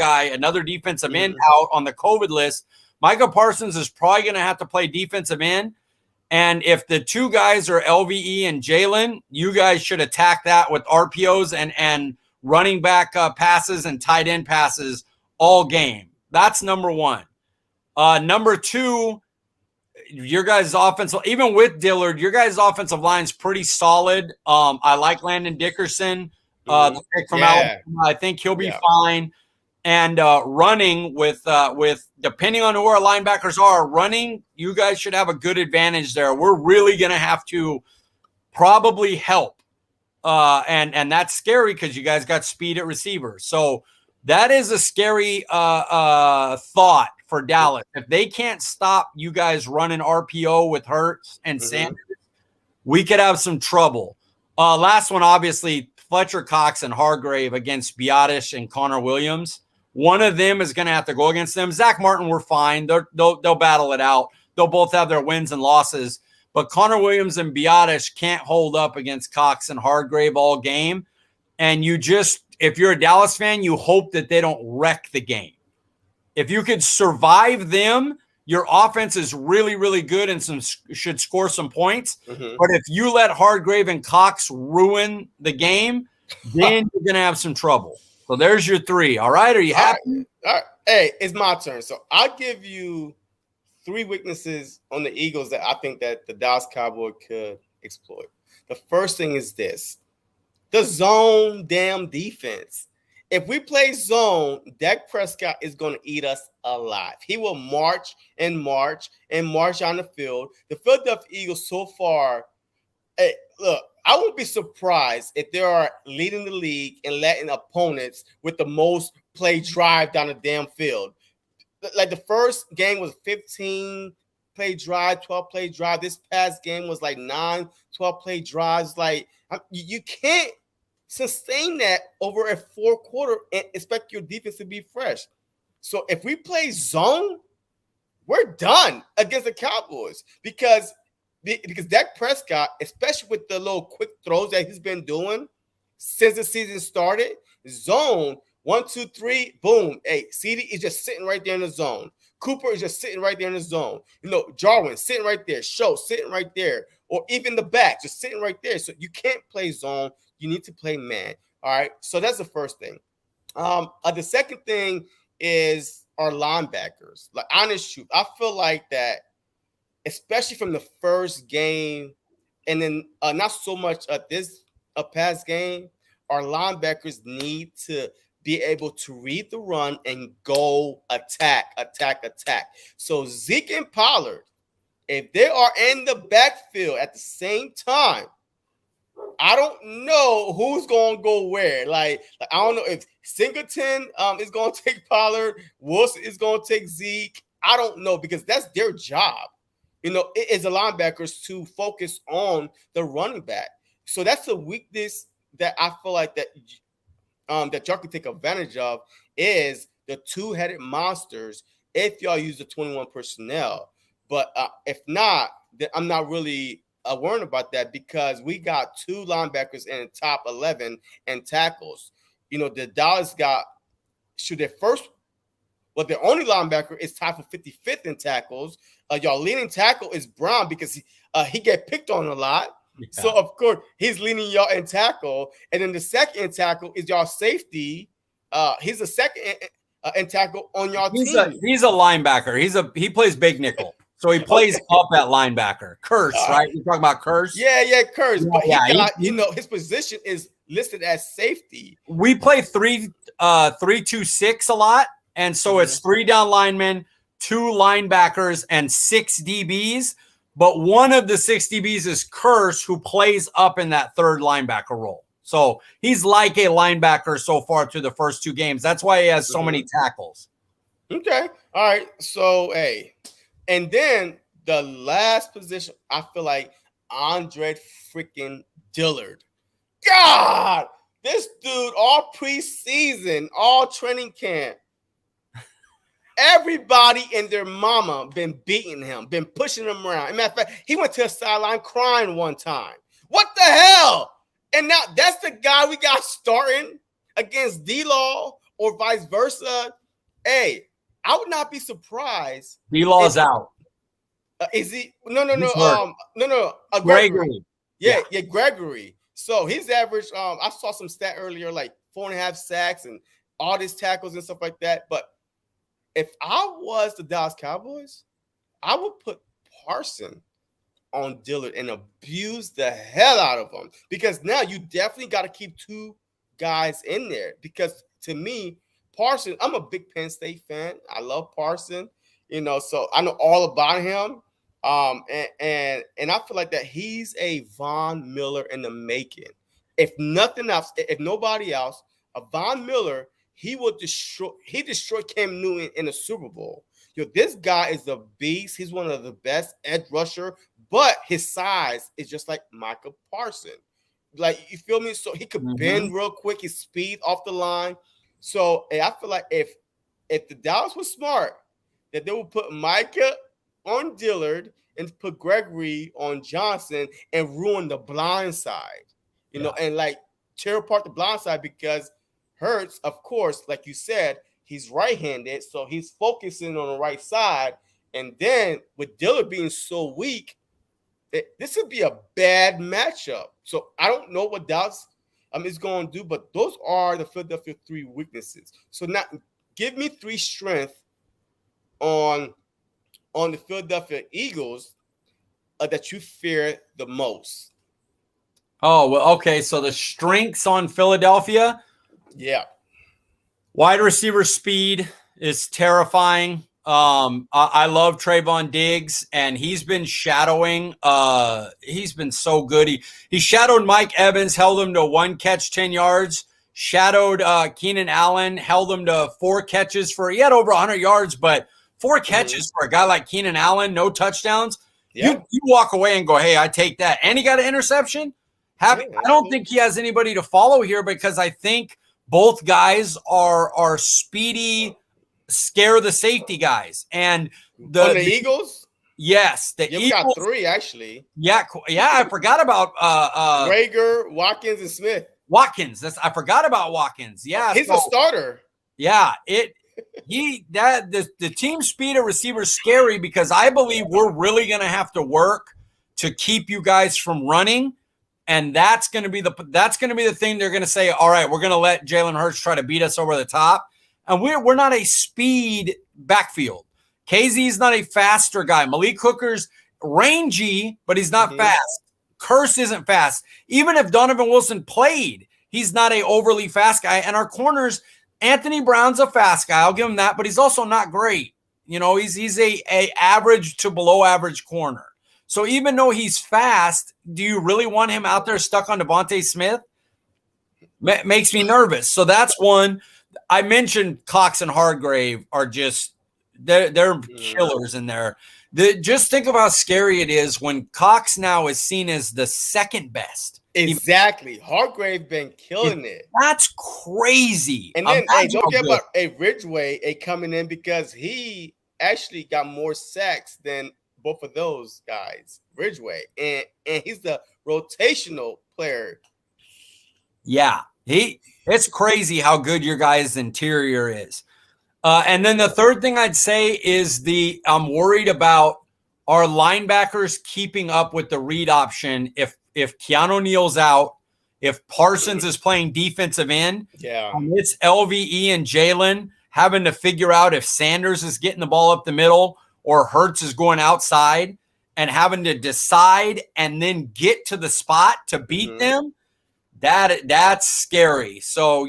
defensive end out on the COVID list, Micah Parsons is probably going to have to play defensive end. And if the 2 guys are LVE and Jalen, you guys should attack that with RPOs and running back passes and tight end passes all game. That's number 1. Number 2, your guys' offensive, even with Dillard, your guys' offensive line's pretty solid. I like Landon Dickerson, the pick from Alabama. I think he'll be fine. And running with depending on who our linebackers are, running, you guys should have a good advantage there. We're really going to have to probably help. And that's scary because you guys got speed at receiver. So that is a scary thought for Dallas. If they can't stop you guys running RPO with Hurts and Sanders, we could have some trouble. Last one, obviously, Fletcher Cox and Hargrave against Biotish and Connor Williams. One of them is going to have to go against them. Zach Martin, we're fine. They'll battle it out. They'll both have their wins and losses. But Connor Williams and Biotish can't hold up against Cox and Hargrave all game. And you just, if you're a Dallas fan, you hope that they don't wreck the game. If you could survive them, your offense is really, really good and should score some points. But if you let Hargrave and Cox ruin the game, then you're going to have some trouble. So there's your three. All right. Are you happy? All right. Hey, it's my turn. So I'll give you 3 weaknesses on the Eagles that I think that the Dallas Cowboys could exploit. The first thing is this: the zone damn defense. If we play zone, Dak Prescott is going to eat us alive. He will march and march and march on the field. The Philadelphia Eagles so far, hey, look, I won't be surprised if they are leading the league and letting opponents with the most play drive down the damn field. Like the first game was 15 play drive, 12 play drive. This past game was like 9, 12 play drives. Like you can't sustain that over a 4 quarter and expect your defense to be fresh. So if we play zone, we're done against the Cowboys because Dak Prescott, especially with the little quick throws that he's been doing since the season started, zone 1, 2, 3, boom. Hey, CD is just sitting right there in the zone. Cooper is just sitting right there in the zone. Jarwin sitting right there. Show sitting right there. Or even the back just sitting right there. So you can't play zone. You need to play man. All right. So that's the first thing. The second thing is our linebackers. Like, honest truth, I feel like that, especially from the first game, and then not so much this past game, our linebackers need to be able to read the run and go attack. So Zeke and Pollard, if they are in the backfield at the same time, I don't know who's going to go where. Like I don't know if Singleton is going to take Pollard, Wilson is going to take Zeke. I don't know, because that's their job. It is the linebackers to focus on the running back. So that's a weakness that I feel like that y'all can take advantage of, is the two-headed monsters if y'all use the 21 personnel. But if not, then I'm not really worried about that, because we got 2 linebackers in the top 11 and tackles. The Dallas got their only linebacker is tied for 55th in tackles. Y'all leading tackle is Brown, because he get picked on a lot. Yeah. So, of course, he's leading y'all in tackle. And then the second in tackle is y'all safety. He's the second in tackle on y'all team. He's a linebacker. He plays big nickel. So he plays up at linebacker. Curse, right? You're talking about Curse? Yeah, Curse. But his position is listed as safety. We play 3-2-6 a lot. And so it's 3 down linemen, 2 linebackers, and 6 DBs. But one of the 6 DBs is Curse, who plays up in that third linebacker role. So he's like a linebacker so far through the first 2 games. That's why he has so many tackles. Okay. All right. So, and then the last position, I feel like Andre freaking Dillard. God, this dude, all preseason, all training camp, everybody and their mama been beating him, been pushing him around. As a matter of fact, he went to a sideline crying one time. What the hell? And now that's the guy we got starting against D-Law or vice versa. Hey, I would not be surprised. D-Law's out. Is he? No. Gregory. Yeah, Gregory. So his average, I saw some stat earlier, like 4.5 sacks and all these tackles and stuff like that. But if I was the Dallas Cowboys, I would put Parson on Dillard and abuse the hell out of him, because now you definitely got to keep 2 guys in there. Because to me, Parson, I'm a big Penn State fan. I love Parson, so I know all about him. And I feel like that he's a Von Miller in the making. If nothing else, if nobody else, a Von Miller, he destroyed Cam Newton in the Super Bowl. This guy is a beast. He's one of the best edge rusher, but his size is just like Micah Parsons. Like, you feel me? So he could bend real quick, his speed off the line. So I feel like if the Dallas was smart, that they would put Micah on Dillard and put Gregory on Johnson and ruin the blind side, and like tear apart the blind side, because Hurts, of course, like you said, he's right-handed, so he's focusing on the right side. And then with Dillard being so weak, this would be a bad matchup. So I don't know what Dallas is going to do, but those are the Philadelphia 3 weaknesses. So now give me 3 strengths on the Philadelphia Eagles that you fear the most. Oh, well, okay. So the strengths on Philadelphia. Yeah. Wide receiver speed is terrifying. I love Trayvon Diggs, and he's been shadowing. He's been so good. He shadowed Mike Evans, held him to 1 catch, 10 yards. Shadowed Keenan Allen, held him to 4 catches he had over 100 yards, but 4 catches for a guy like Keenan Allen, no touchdowns. Yeah. You walk away and go, hey, I take that. And he got an interception. I don't think he has anybody to follow here, because I think both guys are speedy, scare the safety guys. And the Eagles? Yes. The Eagles got 3, actually. Yeah, I forgot about Rager, Watkins, and Smith. Watkins. I forgot about Watkins. Yeah. He's a starter. Yeah. The team speed of receivers scary, because I believe we're really going to have to work to keep you guys from running. And that's going to be the thing they're going to say, all right, we're going to let Jalen Hurts try to beat us over the top. And we're not a speed backfield. KZ's not a faster guy. Malik Hooker's rangy, but he's not fast. Curse isn't fast. Even if Donovan Wilson played, he's not a overly fast guy. And our corners, Anthony Brown's a fast guy. I'll give him that, but he's also not great. He's a average to below average corner. So even though he's fast, do you really want him out there stuck on Devontae Smith? Makes me nervous. So that's one. I mentioned Cox and Hargrave are just they're killers in there. Just think of how scary it is when Cox now is seen as the second best. Exactly. Hargrave been killing it. That's crazy. And then don't forget about Ridgeway coming in, because he actually got more sacks than both of those guys, Ridgeway, and he's the rotational player. Yeah, it's crazy how good your guys' interior is. And then the third thing I'd say is I'm worried about our linebackers keeping up with the read option. If Keanu Neal's out, if Parsons is playing defensive end, it's LVE and Jalen having to figure out if Sanders is getting the ball up the middle or Hurts is going outside, and having to decide and then get to the spot to beat them. That's scary. So,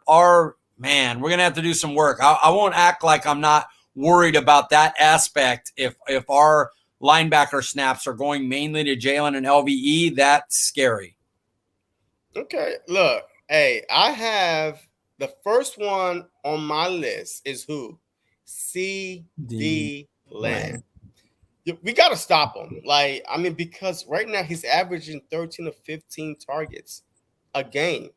our man, we're going to have to do some work. I won't act like I'm not worried about that aspect. If our linebacker snaps are going mainly to Jalen and LVE, that's scary. Okay. Look, hey, I have the first one on my list is who? CD Lamb. We got to stop him. Because right now he's averaging 13 to 15 targets a game.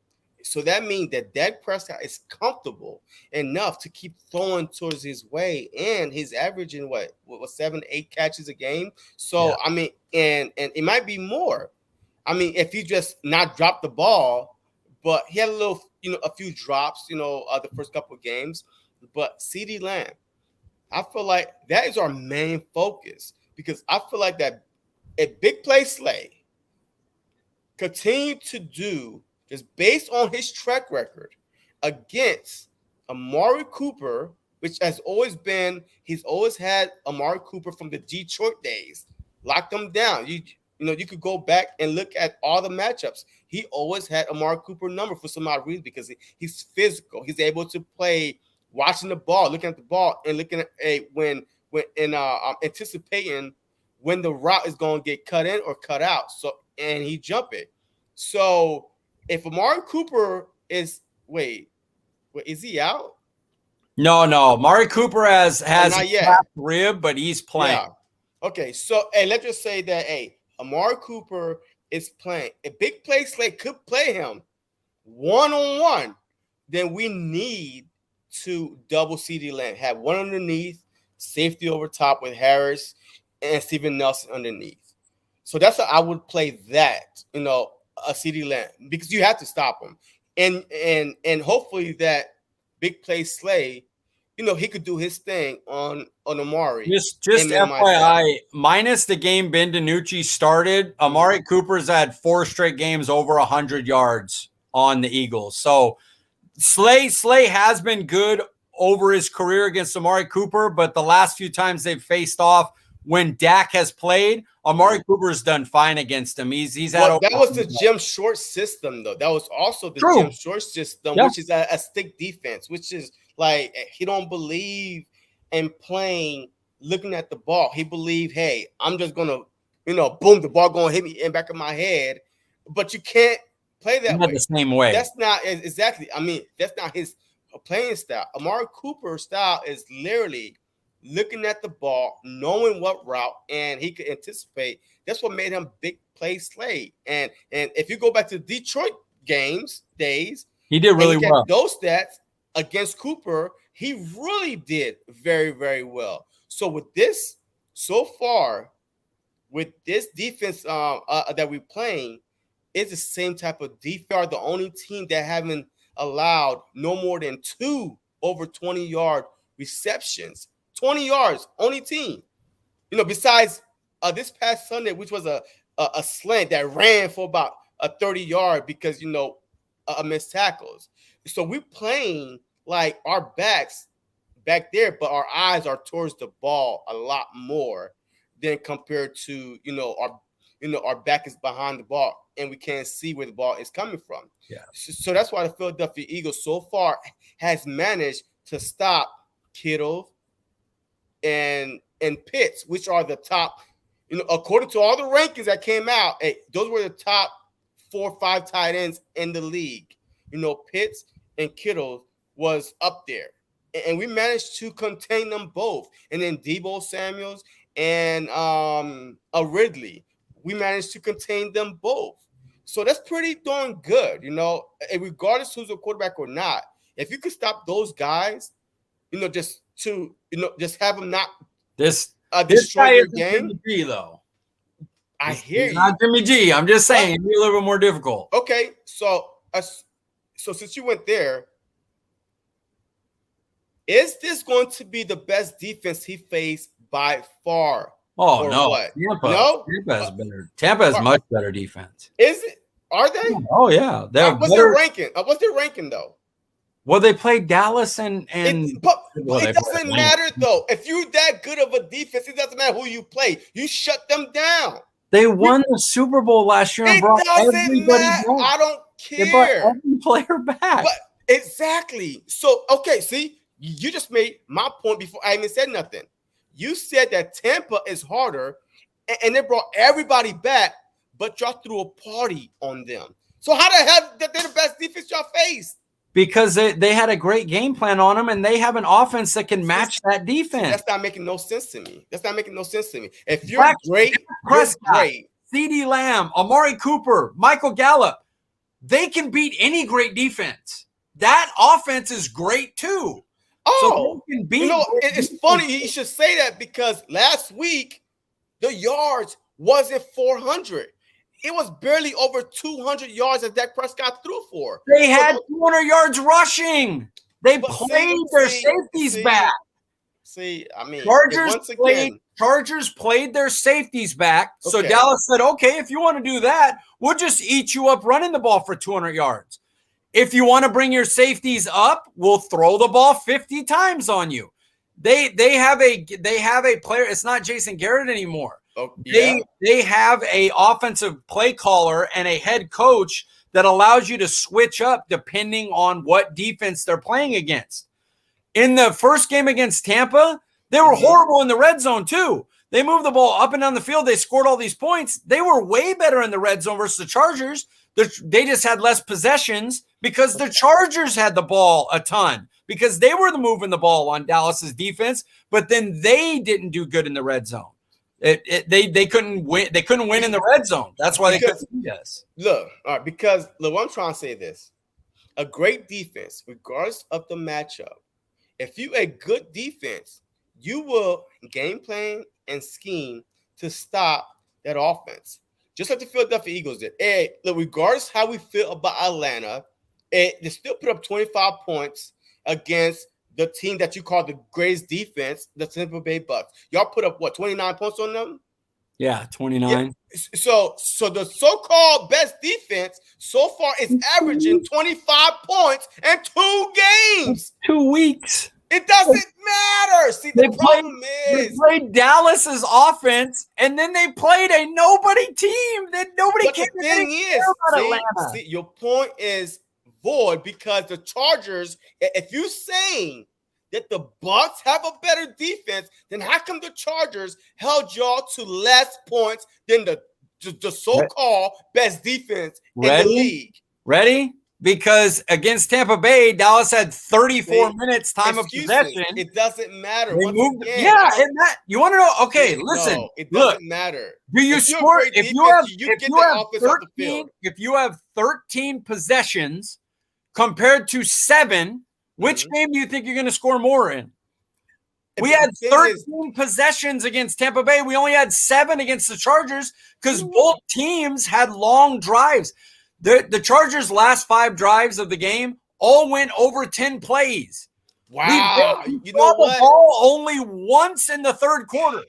So that means that Dak Prescott is comfortable enough to keep throwing towards his way, and he's averaging what 7-8 catches a game. So and it might be more. If he just not dropped the ball, but he had a few drops, the first couple of games. But CD Lamb, I feel like that is our main focus, because I feel like that a big play Slay continue to do, just based on his track record against Amari Cooper, which has always been, he's always had Amari Cooper from the Detroit days, locked him down. You could go back and look at all the matchups. He always had Amari Cooper number for some odd reason, because he's physical. He's able to play watching the ball, looking at the ball, and looking at anticipating when the route is going to get cut in or cut out. So, and he jump it. So if Amari Cooper is, wait, is he out? No. Amari Cooper has Not a yet. cracked rib, but he's playing. Yeah. Okay. So, hey, let's just say that, hey, Amari Cooper is playing. A big play slate could play him one-on-one. Then we need to double CD Lamb. Have one underneath, safety over top with Harris and Steven Nelson underneath. So that's how I would play that, a CD Lamb, because you have to stop him. And hopefully that big play Slay, he could do his thing on Amari. Just FYI, minus the game Ben DiNucci started, Amari Cooper's had 4 straight games over 100 yards on the Eagles. So Slay has been good over his career against Amari Cooper, but the last few times they've faced off, when Dak has played, Amari Cooper's done fine against him. He's had that was the Jim Short system, though. That was also the Jim Short system, which is a stick defense, which is like he don't believe in playing looking at the ball. He believe, hey, I'm just gonna, boom, the ball gonna hit me in the back of my head. But you can't play that way. The same way. That's not exactly. I mean, that's not his playing style. Amari Cooper's style is literally looking at the ball, knowing what route, and he could anticipate. That's what made him big play Slay. And if you go back to Detroit days, he did really well. Those stats against Cooper, he really did very, very well. So with this, so far, with this defense that we're playing, it's the same type of defense. We are the only team that haven't allowed no more than 2 over 20-yard receptions. 20 yards, only team. Besides this past Sunday, which was a slant that ran for about a 30-yard because, missed tackles. So we're playing like our backs back there, but our eyes are towards the ball a lot more than compared to, our back is behind the ball and we can't see where the ball is coming from. Yeah. So that's why the Philadelphia Eagles so far has managed to stop Kittle and Pitts, which are the top, according to all the rankings that came out, those were the top 4 or 5 tight ends in the league. Pitts and Kittle was up there. And we managed to contain them both. And then Deebo Samuels and Ridley, we managed to contain them both. So that's pretty darn good, and regardless who's a quarterback or not. If you could stop those guys, just have them not destroy your game. Jimmy G, though. I hear you. Not Jimmy G. I'm just saying, it'd be a little bit more difficult. Okay, so since you went there, is this going to be the best defense he faced by far? Oh, no. What? Tampa has much better defense. Is it? Are they? Oh, yeah. What's their ranking? What's their ranking, though? Well, they played Dallas and it doesn't matter, though. If you're that good of a defense, it doesn't matter who you play. You shut them down. They won the Super Bowl last year and brought everybody back. I don't care. They brought every player back. But exactly. So, okay, see, you just made my point before I even said nothing. You said that Tampa is harder, and they brought everybody back, but y'all threw a party on them. So how the hell that they're the best defense y'all faced? Because they had a great game plan on them, and they have an offense that can match that defense. That's not making no sense to me. If you're great, you're great. CeeDee Lamb, Amari Cooper, Michael Gallup, they can beat any great defense. That offense is great too. Oh, so it's funny you should say that because last week the yards wasn't 400. It was barely over 200 yards that Dak Prescott threw for. They had 200 yards rushing. They played their safeties back. Chargers played their safeties back. So Dallas said, okay, if you want to do that, we'll just eat you up running the ball for 200 yards. If you want to bring your safeties up, we'll throw the ball 50 times on you. They have a player. It's not Jason Garrett anymore. Oh, yeah. They have a offensive play caller and a head coach that allows you to switch up depending on what defense they're playing against. In the first game against Tampa, they were horrible in the red zone too. They moved the ball up and down the field. They scored all these points. They were way better in the red zone versus the Chargers. They just had less possessions because the Chargers had the ball a ton. because they were moving the ball on Dallas's defense, but then they didn't do good in the red zone. They couldn't win. They couldn't win in the red zone. That's why they couldn't beat us. Look, all right, because look, what I'm trying to say this: a great defense, regardless of the matchup, if you a good defense, you will game plan and scheme to stop that offense, just like the Philadelphia Eagles did. Hey, look, regardless how we feel about Atlanta, they still put up 25 points against the team that you call the greatest defense, the Tampa Bay Bucks. Y'all put up, what, 29 points on them? Yeah, 29. Yeah. So the so-called best defense so far is averaging 25 points in 2 games. 2 weeks. It doesn't matter. See, the problem is they played Dallas's offense, and then they played a nobody team that nobody cares about. The thing is, see, your point is void because the Chargers, if you're saying that the Bucks have a better defense, then how come the Chargers held y'all to less points than the so-called best defense in the league? Ready? Because against Tampa Bay, Dallas had 34 minutes time of possession. It doesn't matter. You want to know? Okay, listen. No, it doesn't matter. Do you score if you have 13 possessions compared to 7? Which game do you think you're going to score more in? We had 13 possessions against Tampa Bay. We only had 7 against the Chargers because both teams had long drives. The Chargers' last 5 drives of the game all went over 10 plays. Wow. You know what? The ball only once in the third quarter.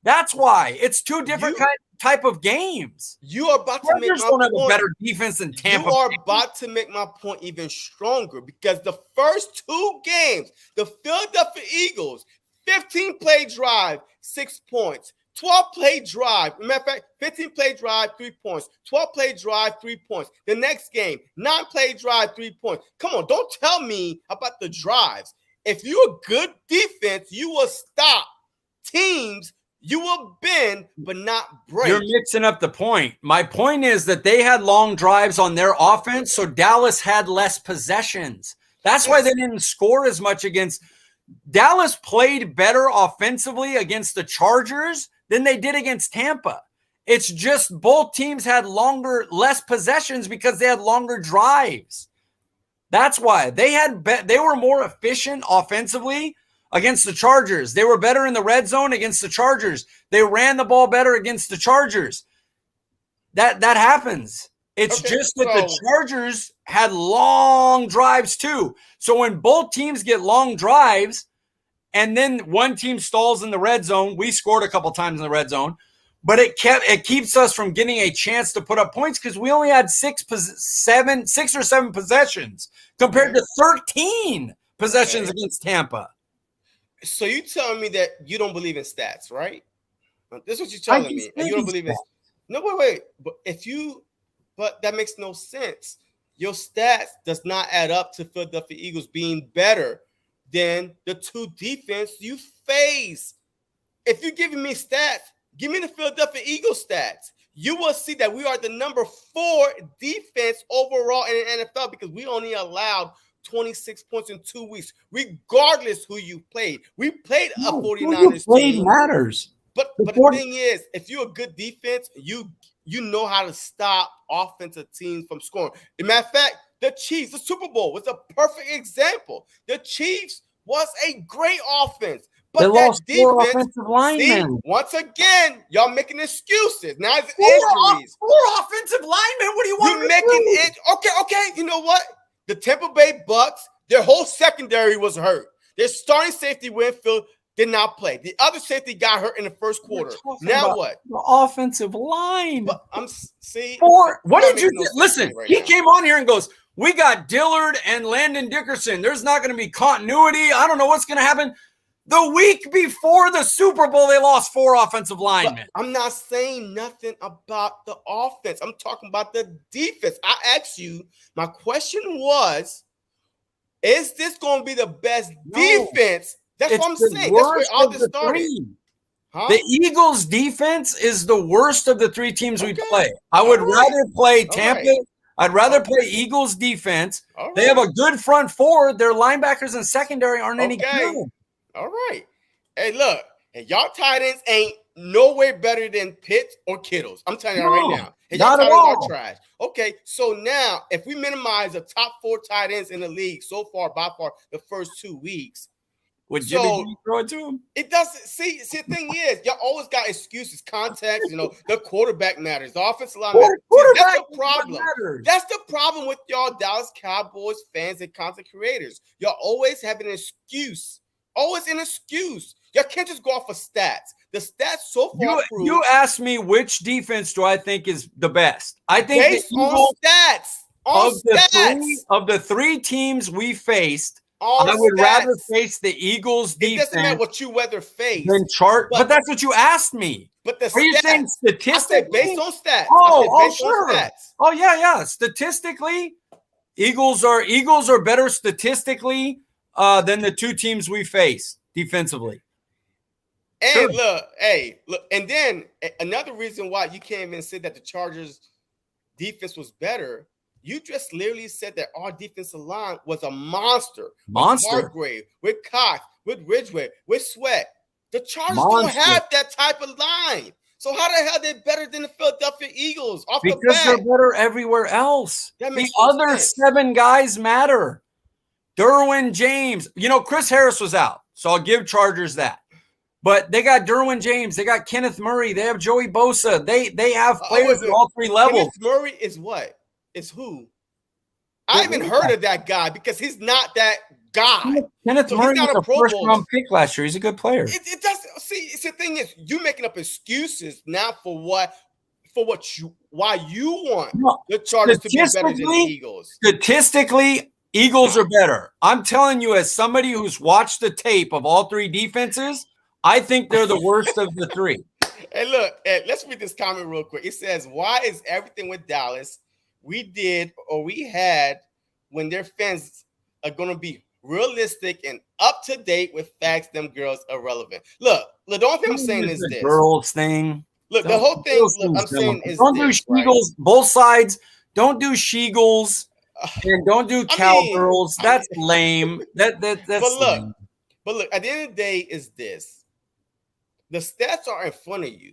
That's why. It's 2 different type of games. You are about to make my don't have a better defense than Tampa. You are about to make my point even stronger because the first 2 games, the Philadelphia Eagles, 15-play drive, 6 points. 12-play drive. Matter of fact, 15-play drive, 3 points. 12-play drive, 3 points. The next game, 9-play drive, 3 points. Come on, don't tell me about the drives. If you're a good defense, you will stop teams. You will bend, but not break. You're mixing up the point. My point is that they had long drives on their offense, so Dallas had less possessions. That's why they didn't score as much against. Dallas played better offensively against the Chargers than they did against Tampa. It's just both teams had less possessions because they had longer drives. That's why they were more efficient offensively against the Chargers. They were better in the red zone against the Chargers. They ran the ball better against the Chargers. That happens. It's just that the Chargers had long drives too. So when both teams get long drives and then one team stalls in the red zone, we scored a couple times in the red zone, but it keeps us from getting a chance to put up points because we only had 6 or 7 possessions compared to 13 possessions against Tampa. So you telling me that you don't believe in stats, right? This is what you're telling me. And you don't believe in stats. No, wait. But that makes no sense. Your stats does not add up to Philadelphia Eagles being better than the 2 defense you face. If you're giving me stats, give me the Philadelphia Eagles stats. You will see that we are the number 4 defense overall in the NFL because we only allowed 26 points in 2 weeks, regardless who you played. We played a 49ers team. Matters. But the thing is, if you're a good defense, you know how to stop offensive teams from scoring. As a matter of fact, the Chiefs, the Super Bowl was a perfect example. The Chiefs was a great offense. But they lost that defense, 4 offensive linemen. Once again, y'all making excuses. Now it's injuries. 4 offensive linemen? What do you want You're making it. Okay. You know what? The Tampa Bay Bucks, their whole secondary was hurt. Their starting safety, Winfield, did not play. The other safety got hurt in the first quarter. Now what? The offensive line. But see. 4. What did you do? Listen, he came on here and goes, we got Dillard and Landon Dickerson. There's not going to be continuity. I don't know what's going to happen. The week before the Super Bowl, they lost 4 offensive linemen. But I'm not saying nothing about the offense. I'm talking about the defense. I asked you, my question was, is this going to be the best defense? That's what I'm saying. That's where all this started. The Eagles' defense is the worst of the 3 teams we play. I would rather play Tampa. I'd rather play Eagles defense. All They have right. a good front four. Their linebackers and secondary aren't any good. All right. Hey, look, and y'all tight ends ain't nowhere better than Pitts or Kittles. I'm telling you right now. And y'all not tight at ends all. are trash. Okay, so now if we minimize the top 4 tight ends in the league so far, by far, the first 2 weeks, would Jimmy G throw it to him? It doesn't. See, the thing is, y'all always got excuses, context. The quarterback matters. The offensive line matters. That's the problem. That's the problem with y'all Dallas Cowboys fans and content creators. Y'all always have an excuse. Always an excuse. Y'all can't just go off of stats. The stats so far prove. You asked me which defense do I think is the best. I think based on stats. Of the 3 teams we faced, I would rather face the Eagles defense. It doesn't matter what you rather face. But that's what you asked me. But the Are you saying statistically? I said based on stats. Sure. Oh yeah. Statistically, Eagles are better statistically than the 2 teams we face defensively. And look, and then another reason why you can't even say that the Chargers defense was better. You just literally said that our defensive line was a monster. With Hargrave, with Cox, with Ridgeway, with Sweat. The Chargers don't have that type of line. So how the hell are they better than the Philadelphia Eagles off the bat? Because they're better everywhere else. The other 7 guys matter. Derwin James. Chris Harris was out, so I'll give Chargers that. But they got Derwin James. They got Kenneth Murray. They have Joey Bosa. They have players at all 3 levels. Kenneth Murray is what? Is who? I haven't heard of that guy because he's not that guy. Kenneth Murray was a first-round pick last year. He's a good player. It does. See, the thing is, you making up excuses now why you want the Chargers to be better than the Eagles. Statistically, Eagles are better. I'm telling you, as somebody who's watched the tape of all 3 defenses, I think they're the worst of the 3. Hey, look, let's read this comment real quick. It says, why is everything with Dallas we did or we had when their fans are going to be realistic and up to date with facts, them girls are irrelevant? Look, the only thing I'm saying is this. Girls thing. Look, the whole thing I'm saying is don't do Sheagles, both sides. Don't do Sheagles and don't do cowgirls. That's lame. That's lame. But look, at the end of the day is this. The stats are in front of you,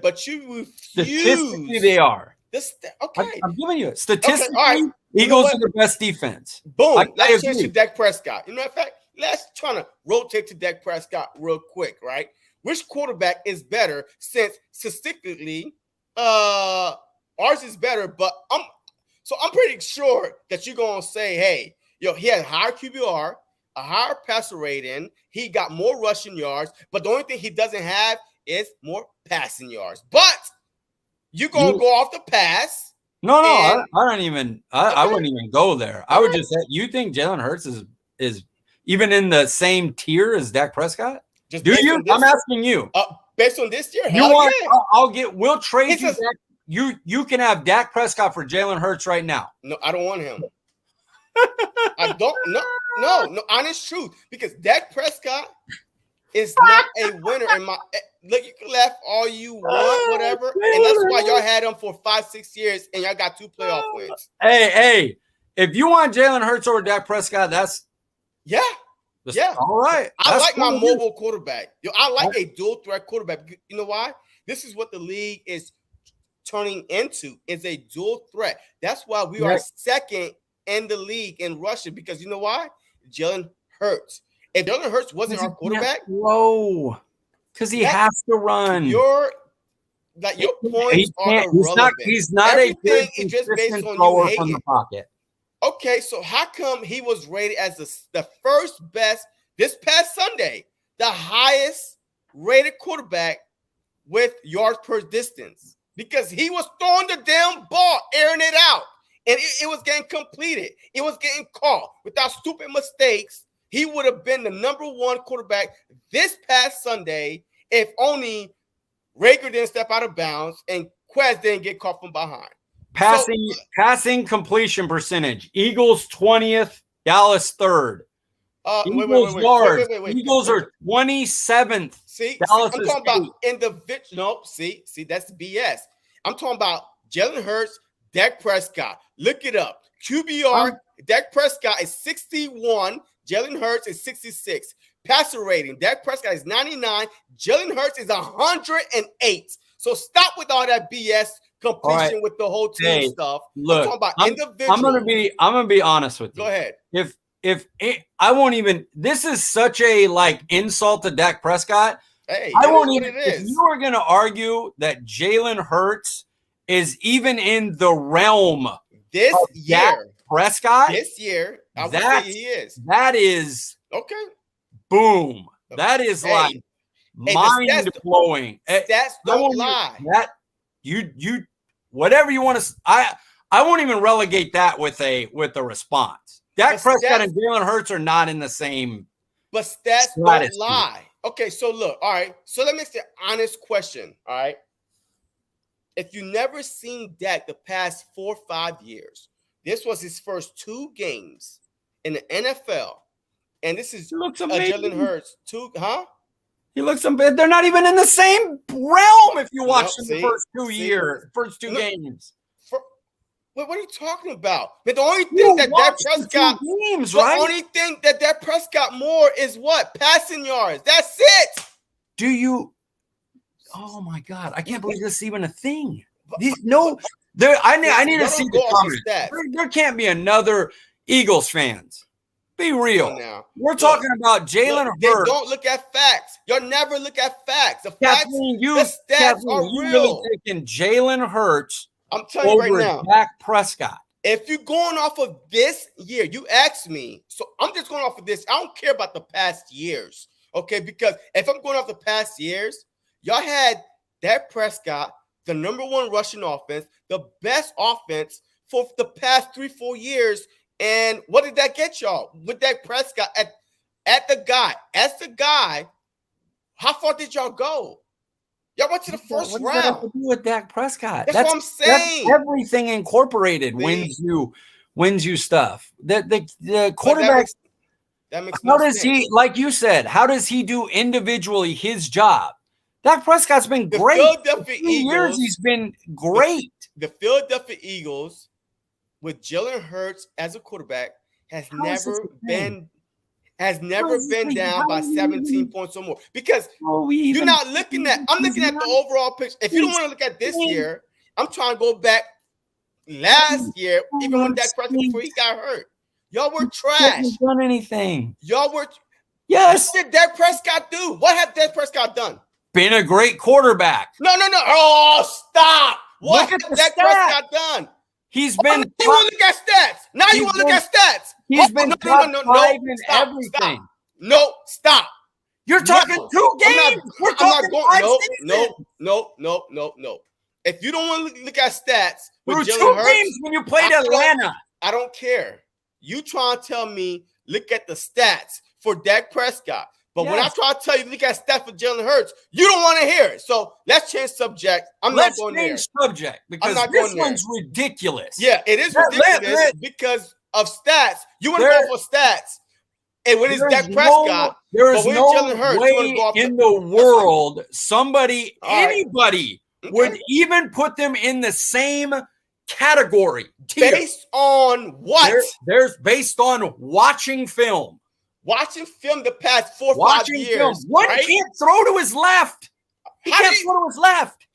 but you refuse. Statistically, they are. Okay. I'm giving you it. Statistically, okay, all right. Eagles are the best defense. Boom. Let's change to Dak Prescott. In fact, let's try to rotate to Dak Prescott real quick, right? Which quarterback is better since statistically ours is better, but I'm pretty sure that you're going to say, hey, he had higher QBR, a higher passer rating, he got more rushing yards, but the only thing he doesn't have is more passing yards. But you're going to go off the pass. No, I don't even. I wouldn't even go there. I would just say, you think Jalen Hurts is even in the same tier as Dak Prescott? Do you? I'm asking you. Based on this year, we'll trade you. You can have Dak Prescott for Jalen Hurts right now. No, I don't want him. I don't. No. Honest truth, because Dak Prescott is not a winner in my. Look, you can laugh all you want, whatever, and that's why y'all had him for 5-6 years, and y'all got 2 playoff wins. Hey, if you want Jalen Hurts over Dak Prescott, that's all right. I like my mobile quarterback. I like a dual threat quarterback. You know why? This is what the league is turning into. Is a dual threat. That's why we are second in the league in rushing, because you know why? Jalen Hurts. If Jalen Hurts wasn't our quarterback, because he has to run. Your points are irrelevant. He's not everything is just based on you hating. From the pocket. Okay, so how come he was rated as the first best this past Sunday, the highest rated quarterback with yards per distance? Because he was throwing the damn ball, airing it out, and it was getting completed. It was getting caught without stupid mistakes. He would have been the number 1 quarterback this past Sunday if only Rager didn't step out of bounds and Quez didn't get caught from behind. Passing completion percentage. Eagles 20th, Dallas 3rd. Eagles yards. Eagles are 27th. See, Dallas I'm talking about individual. No, see, that's BS. I'm talking about Jalen Hurts, Dak Prescott. Look it up. QBR, Dak Prescott is 61. Jalen Hurts is 66. Passer rating, Dak Prescott is 99. Jalen Hurts is 108. So stop with all that BS completion with the whole team stuff. Look, I'm talking about individual. I'm gonna be honest with you. Go ahead. I won't even. This is such a insult to Dak Prescott. Hey, I won't even. If you are gonna argue that Jalen Hurts is even in the realm this year, Dak Prescott, this year, I would say he is. That is okay. Boom. That is mind blowing. Stats don't lie. That you whatever you want to. I won't even relegate that with a response. Dak Prescott and Jalen Hurts are not in the same. But stats don't lie. Okay, so look. All right. So let me ask you an honest question. All right. If you never seen Dak the past 4 or 5 years, this was his first 2 games in the NFL. And this is Jalen Hurts. He looks amazing. They're not even in the same realm if you watch the first 2 years, first 2 games. What are you talking about? But the only thing that Dak Prescott games, right? The only thing that Dak Prescott more is what? Passing yards. That's it. Do you? Oh my God! I can't believe this is even a thing. I need to see the comments. There can't be another Eagles fans. Be real. Now. We're talking about Jalen Hurts. They don't look at facts. You'll never look at facts. The facts, the stats are real. Really taking Jalen Hurts. I'm telling you right now. Dak Prescott. If you're going off of this year, you asked me. So I'm just going off of this. I don't care about the past years. Okay, because if I'm going off the past years, y'all had Dak Prescott, the number 1 rushing offense, the best offense for the past 3-4 years. And what did that get y'all? With Dak Prescott as the guy, how far did y'all go? Y'all went to the first round. What does that have to do with Dak Prescott? That's what I'm saying. That's everything incorporated wins you stuff. The quarterback. That makes no sense. How does he, like you said, how does he do individually his job? Dak Prescott's been great. Philadelphia Eagles, years he's been great. The Philadelphia Eagles with Jalen Hurts as a quarterback has never been down by 17 points or more. Because you're not looking at – I'm looking at the overall picture. If you don't want to look at this year, I'm trying to go back last year, even when Dak Prescott before he got hurt. Y'all were trash. Haven't done anything. Y'all were – yes. What did Dak Prescott do? What have Dak Prescott done? Been a great quarterback. No. Oh, stop. What has Dak Prescott done? He's been. You want to look at stats? Now you want to look at stats? He's been top 5 in everything. No, stop. You're talking 2 games. We're talking 5 No. If you don't want to look at stats, through 2 games when you played Atlanta, I don't care. You trying to tell me look at the stats for Dak Prescott. But when I try to tell you look at stats for Jalen Hurts, you don't want to hear it. So let's change subject. Let's not going there. Let's change subject because this one's ridiculous. Yeah, it is ridiculous because of stats. You want to go for stats. And when it's Dak Prescott, there is no way in the world anybody would even put them in the same category. Based on what? There's based on watching film. Watching film the past 4 or 5 years. One can't throw to his left. He can't throw to his left.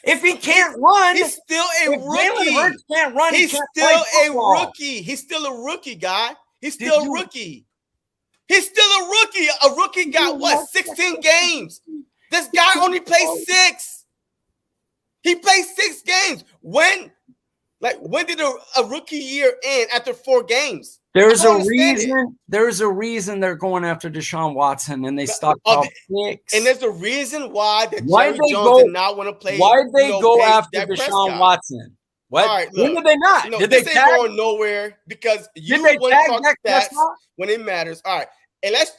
If he can't run, he's still a rookie. Jalen Hurts can't run. He's still a rookie. He's still a rookie, guy. He's still a rookie. He's still a rookie. A rookie got what? 16 games. This guy only played 6. He played 6 games. When did a rookie year end after 4 games? There's a reason. There's a reason they're going after Deshaun Watson, and they stockpiled picks. And there's a reason why Jerry Jones did not want to play. Why did they go after Deshaun Watson? What? All right, when did they not? Did they tag? Going nowhere because you want to talk stats when it matters. All right, and let's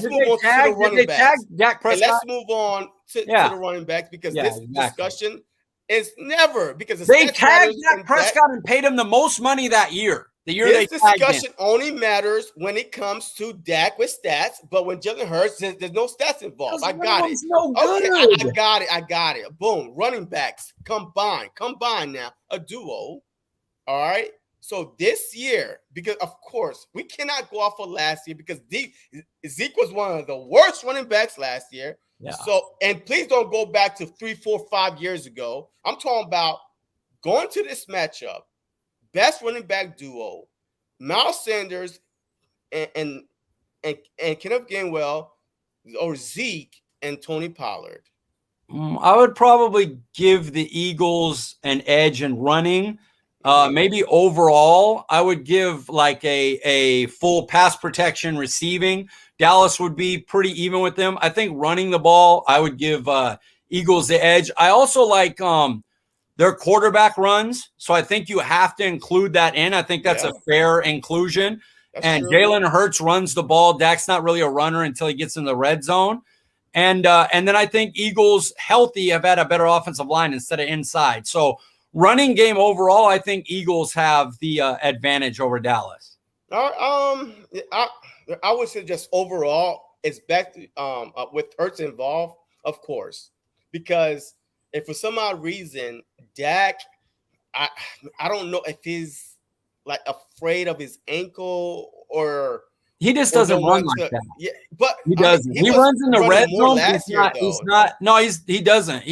move on to the running backs. And let's move on to the running backs because this discussion is never because they tagged Dak Prescott and paid him the most money that year. This discussion only matters when it comes to Dak with stats, but when Jalen Hurts, there's no stats involved. I got it. Okay, I got it. Boom. Running backs combine now. A duo. All right. So this year, because of course we cannot go off of last year because Zeke was one of the worst running backs last year. Yeah. So, and please don't go back to 3, 4, 5 years ago. I'm talking about going to this matchup, best running back duo, Miles Sanders and Kenneth Gainwell, or Zeke and Tony Pollard. I would probably give the Eagles an edge in running. Maybe overall, I would give like a full pass protection receiving. Dallas would be pretty even with them. I think running the ball, I would give Eagles the edge. I also like their quarterback runs, so I think you have to include that in. I think that's a fair inclusion. That's true. Jalen Hurts runs the ball. Dak's not really a runner until he gets in the red zone. And then I think Eagles healthy have had a better offensive line instead of inside. So running game overall, I think Eagles have the advantage over Dallas. I would say just overall, it's back to, with Hurts involved, of course, because if for some odd reason Dak, I don't know if he's like afraid of his ankle or. He just doesn't run like that. Yeah, but he doesn't. He runs in the red zone. He doesn't.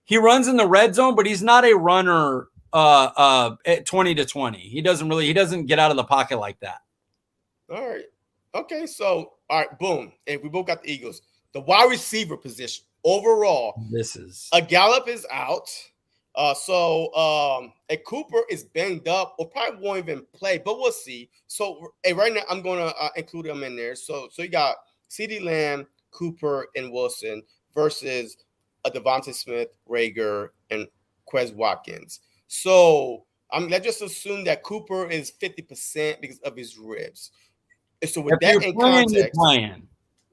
He runs in the red zone, but he's not a runner at 20 to 20. He doesn't get out of the pocket like that. All right. Okay, so all right, boom. And we both got the Eagles. The wide receiver position overall. Gallup is out. A Cooper is banged up or probably won't even play, but we'll see. So right now I'm going to include them in there. So you got CeeDee Lamb, Cooper, and Wilson versus Devontae Smith, Rager, and Quez Watkins. So let's just assume that Cooper is 50% because of his ribs. So with that in context, you're playing.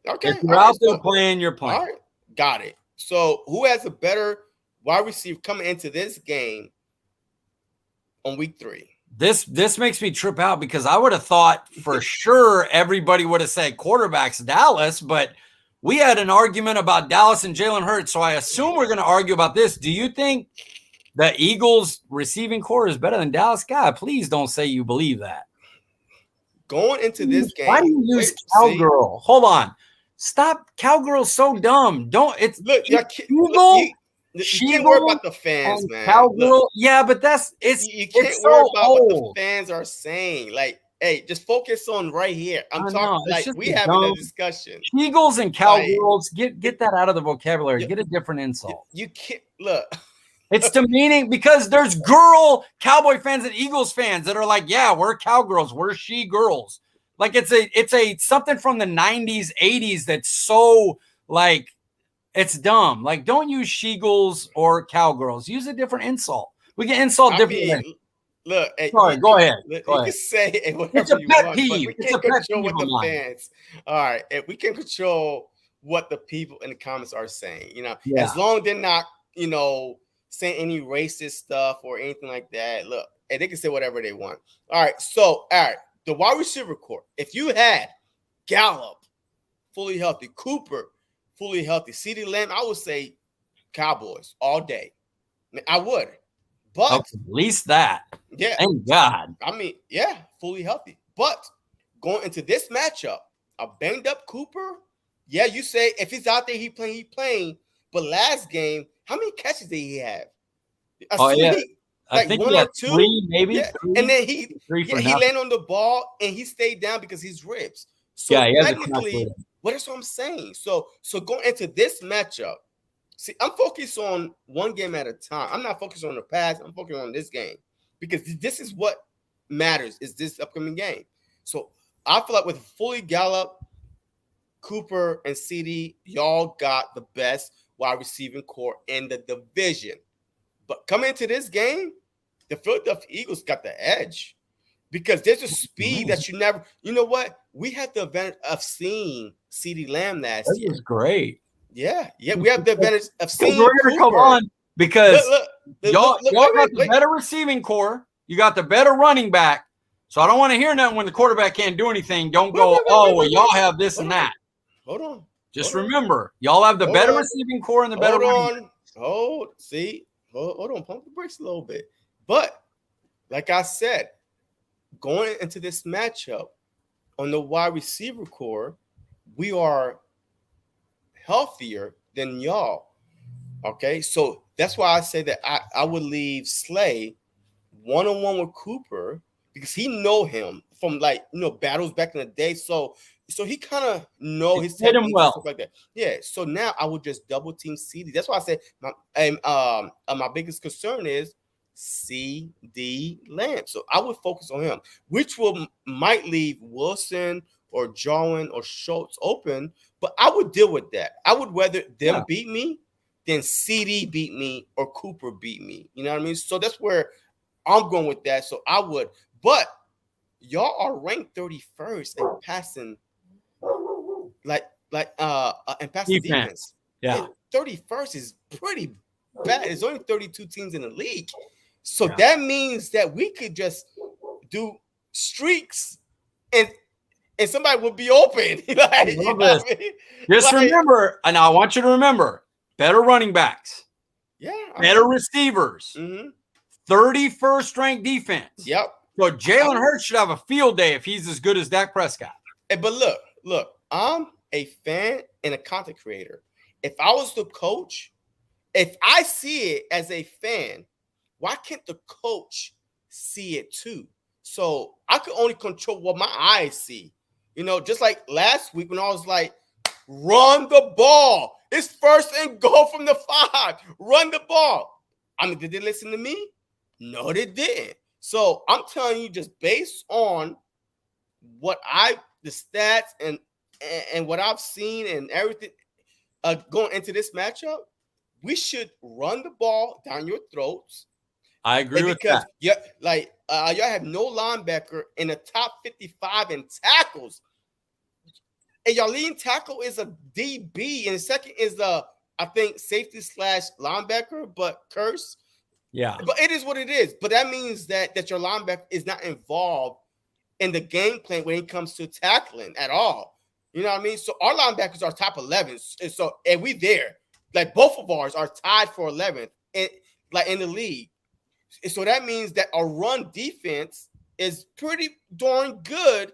Okay, if you're out there playing, you're playing. All right, got it. So who has a better wide receiver coming into this game on week 3? This makes me trip out because I would have thought for sure everybody would have said quarterbacks Dallas, but we had an argument about Dallas and Jalen Hurts, so I assume we're going to argue about this. Do you think the Eagles receiving core is better than Dallas? God, please don't say you believe that. Going into this game, why do you use Cowgirl? Hold on, stop. Cowgirl's so dumb. Don't it's look. You can't worry about the fans, man. Cowgirl, yeah, but you can't worry about what the fans are saying. Like, hey, just focus on right here. I'm talking like we having a discussion. Eagles and Cowgirls, get that out of the vocabulary. Get a different insult. You can't look. It's demeaning because there's girl Cowboy fans and Eagles fans that are like, yeah, we're cowgirls, we're she girls. Like it's a something from the 90s, 80s that's so like it's dumb. Like, don't use she-girls or cowgirls. Use a different insult. We can insult differently. Look, sorry, go ahead. You can say whatever it's a you pet want, peeve. but we can't control what the fans. All right, if we can control what the people in the comments are saying. As long as they're not, saying any racist stuff or anything like that. Look, and they can say whatever they want. All right, the wide receiver core. If you had Gallup fully healthy, Cooper fully healthy, CeeDee Lamb, I would say Cowboys all day. I would, but at least that. Yeah, thank God. I mean, yeah, fully healthy. But going into this matchup, a banged up Cooper. Yeah, you say if he's out there, he playing. But last game, how many catches did he have? I think 1 or 2, 3, maybe. Yeah. 3, and then he landed on the ball and he stayed down because he's ribs. So technically, that's what I'm saying. So going into this matchup, see, I'm focused on one game at a time. I'm not focused on the past. I'm focused on this game because this is what matters. Is this upcoming game? So I feel like with fully Gallup, Cooper, and CeeDee, y'all got the best wide receiving core in the division. But coming into this game, the Philadelphia Eagles got the edge because there's a speed that you never. You know what? We had the advantage of seeing CeeDee Lamb last year. That was great. Yeah. We have the advantage of seeing Cooper. Come on, because y'all got the wait. better receiving core. You got the better running back. So I don't want to hear nothing when the quarterback can't do anything. Don't go, y'all have this and that. Hold on. Just remember, y'all have the better receiving core and the better running back. Hold on. Pump the brakes a little bit. But like I said, going into this matchup on the wide receiver core, we are healthier than y'all. Okay, so that's why I say that I would leave Slay one-on-one with Cooper because he know him from battles back in the day. So he kind of know his hit him techniques and stuff well. like that. Yeah. So now I would just double team CD. That's why I said my biggest concern is CD Lamb. So I would focus on him, which might leave Wilson or Jarwin or Schultz open. But I would deal with that. I would rather them beat me than CD beat me or Cooper beat me. You know what I mean? So that's where I'm going with that. So I would, but y'all are ranked 31st in passing, and passing defense. Yeah. 31st is pretty bad. There's only 32 teams in the league. So that means that we could just do streaks and somebody would be open. Remember, and I want you to remember, better running backs. Yeah. Better receivers. Mm-hmm. 31st ranked defense. Yep. So Jalen Hurts should have a field day if he's as good as Dak Prescott. But look, I'm a fan and a content creator. If I was the coach, if I see it as a fan, why can't the coach see it too? So I could only control what my eyes see. Just like last week when I was like, run the ball. It's first and goal from the 5. Run the ball. I mean, did they listen to me? No, they didn't. So I'm telling you, just based on what the stats and what I've seen and everything going into this matchup, we should run the ball down your throats. I agree with that. Yeah, y'all have no linebacker in the top 55 in tackles. And your leading tackle is a DB, and the second is I think safety / linebacker, but Curse. Yeah. But it is what it is. But that means that your linebacker is not involved in the game plan when it comes to tackling at all. You know what I mean? So our linebackers are top 11. And we there. Like both of ours are tied for 11th in the league. So that means that our run defense is pretty darn good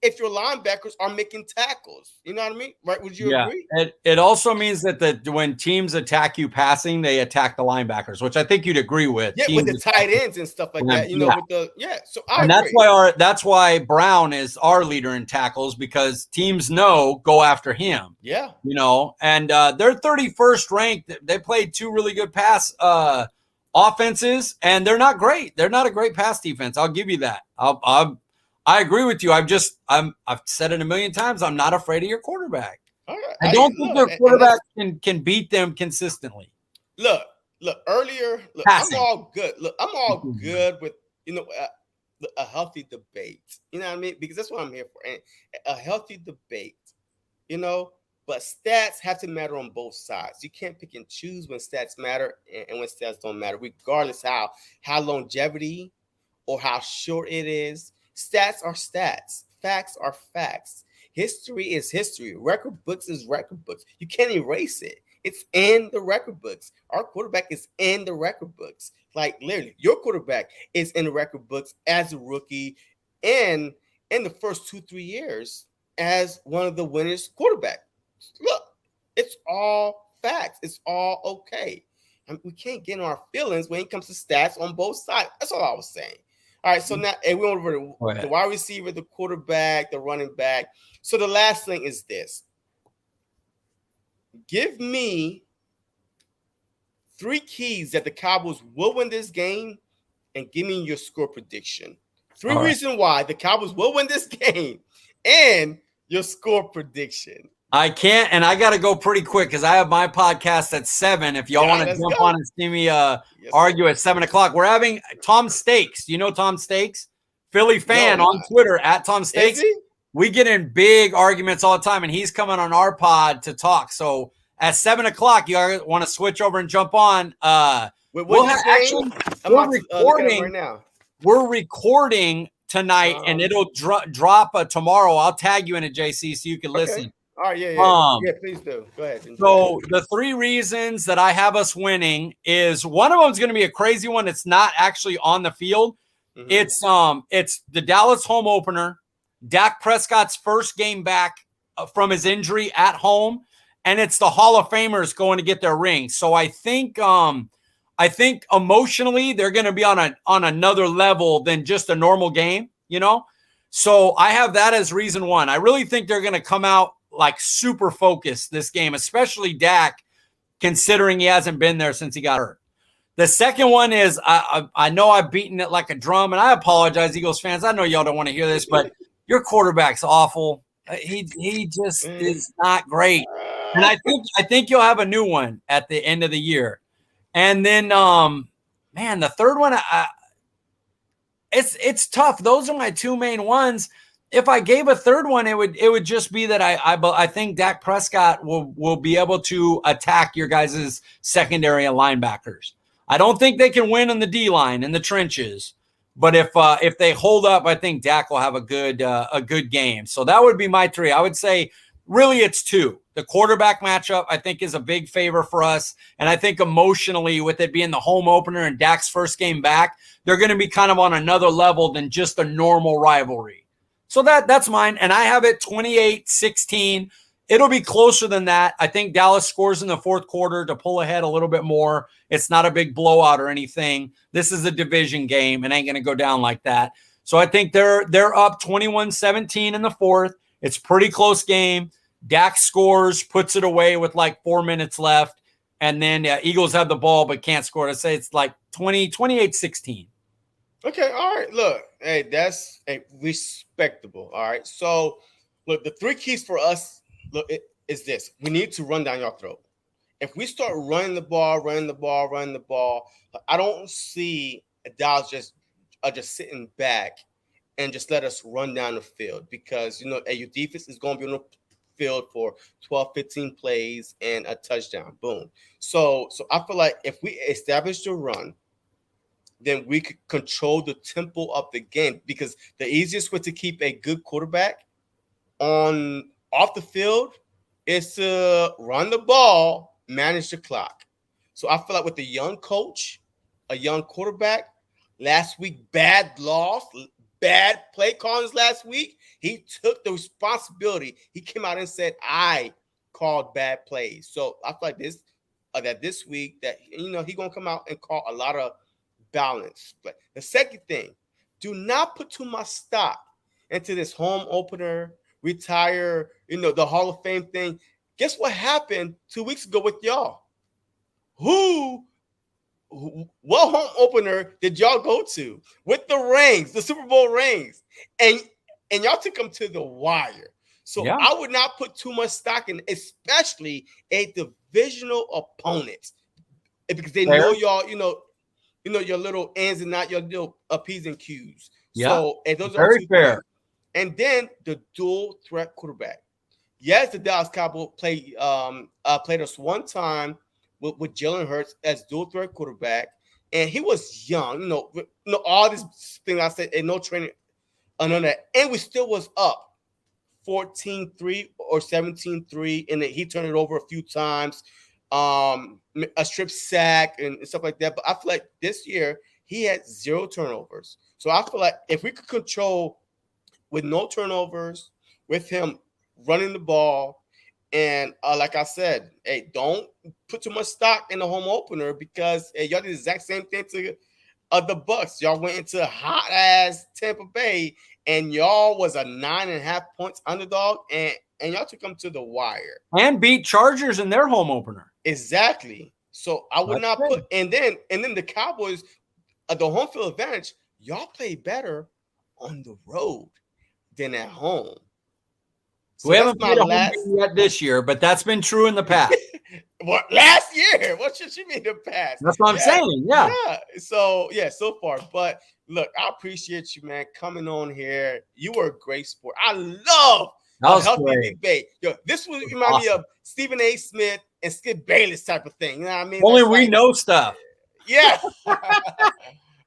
if your linebackers are making tackles. You know what I mean? Right? Would you agree? It also means that when teams attack you passing, they attack the linebackers, which I think you'd agree with. Yeah, with the tight ends and stuff like that. So I agree. That's why Brown is our leader in tackles, because teams go after him. Yeah. And they're 31st ranked. They played 2 really good pass offenses, and they're not great. They're not a great pass defense. I'll give you that. I agree with you. I've said it a million times. I'm not afraid of your quarterback. Right. I don't think their quarterback can beat them consistently. Look. Earlier, passing. I'm all good. I'm all good with a healthy debate. You know what I mean? Because that's what I'm here for. And a healthy debate. But stats have to matter on both sides. You can't pick and choose when stats matter and when stats don't matter, regardless how longevity or how short it is. Stats are stats. Facts are facts. History is history. Record books is record books. You can't erase it. It's in the record books. Our quarterback is in the record books. Like literally, your quarterback is in the record books as a rookie and in the first 2-3 years as one of the winners quarterback. Look, it's all facts. It's all okay. We can't get in our feelings when it comes to stats on both sides. That's all I was saying. All right, so now we went over the wide receiver, the quarterback, the running back. So the last thing is this. Give me 3 keys that the Cowboys will win this game and give me your score prediction. 3 reasons why the Cowboys will win this game and your score prediction. I can't, and I got to go pretty quick because I have my podcast at 7. If y'all want to jump on and see me argue at 7 o'clock, we're having Tom Stakes. Do you know Tom Stakes? Philly fan on Twitter at Tom Stakes. We get in big arguments all the time, and he's coming on our pod to talk. So at 7 o'clock, you want to switch over and jump on. We're recording right now. We're recording tonight, and it'll drop tomorrow. I'll tag you in it, JC, so you can listen. All right, yeah, please do. Go ahead. So the 3 reasons that I have us winning is one of them is going to be a crazy one. It's not actually on the field. Mm-hmm. It's the Dallas home opener, Dak Prescott's first game back from his injury at home, and it's the Hall of Famers going to get their ring. So I think emotionally they're going to be on another level than just a normal game, you know? So I have that as reason one. I really think they're going to come out like super focused this game, especially Dak, considering he hasn't been there since he got hurt. The second one is I know I've beaten it like a drum, and I apologize, Eagles fans. I know y'all don't want to hear this, but your quarterback's awful. He just is not great, and I think you'll have a new one at the end of the year. And then, man, the third one, it's tough. Those are my two main ones. If I gave a third one, it would just be that I think Dak Prescott will be able to attack your guys' secondary and linebackers. I don't think they can win on the D line in the trenches, but if they hold up, I think Dak will have a good game. So that would be my three. I would say really it's two. The quarterback matchup I think is a big favor for us, and I think emotionally with it being the home opener and Dak's first game back, they're going to be kind of on another level than just a normal rivalry. So that's mine, and I have it 28-16. It'll be closer than that. I think Dallas scores in the fourth quarter to pull ahead a little bit more. It's not a big blowout or anything. This is a division game and ain't going to go down like that. So I think they're up 21-17 in the fourth. It's pretty close game. Dak scores, puts it away with like 4 minutes left, and then Eagles have the ball but can't score. I say it's like 28-16. Okay, all right. Look, hey, that's respectable. All right. So, look, the three keys for us is this: we need to run down your throat. If we start running the ball, I don't see Dallas just sitting back and just let us run down the field, because your defense is going to be on the field for 12, 15 plays and a touchdown. Boom. So I feel like if we establish the run, then we could control the tempo of the game, because the easiest way to keep a good quarterback off the field is to run the ball, manage the clock. So I feel like with a young coach, a young quarterback, last week, bad play calls last week, he took the responsibility. He came out and said, I called bad plays. So I feel like this week that he's going to come out and call a lot of balance. But the second thing, do not put too much stock into this home opener, retire, the Hall of Fame thing. Guess what happened 2 weeks ago with y'all? What home opener did y'all go to with the rings, the Super Bowl rings, and y'all took them to the wire? So yeah. I would not put too much stock in, especially a divisional opponent, because they know y'all, your little ends and not your little P's and Q's. Yeah. So, and those very are two fair. things. And then the dual threat quarterback. Yes, the Dallas Cowboys played us one time with Jalen Hurts as dual threat quarterback, and he was young. All this thing I said, and no training, and we still was up 14-3 or 17-3, and he turned it over a few times, a strip sack and stuff like that. But I feel like this year he had 0 turnovers. So I feel like if we could control with no turnovers, with him running the ball, and like I said, hey, don't put too much stock in the home opener, because y'all did the exact same thing to the Bucks. Y'all went into hot ass Tampa Bay, and y'all was a 9.5 points underdog, and y'all took them to the wire and beat Chargers in their home opener. Exactly. So I would not put, and then the Cowboys, the home field advantage, y'all play better on the road than at home. So we haven't played a home game yet this year, but that's been true in the past. What, last year? What should you mean the past? That's what I'm saying. Yeah. So so far. But look, I appreciate you, man, coming on here. You were a great sport. I love a healthy debate. Yo, this would remind me of Stephen A. Smith and Skip Bayless type of thing. You know what I mean? Only we know stuff. Yeah.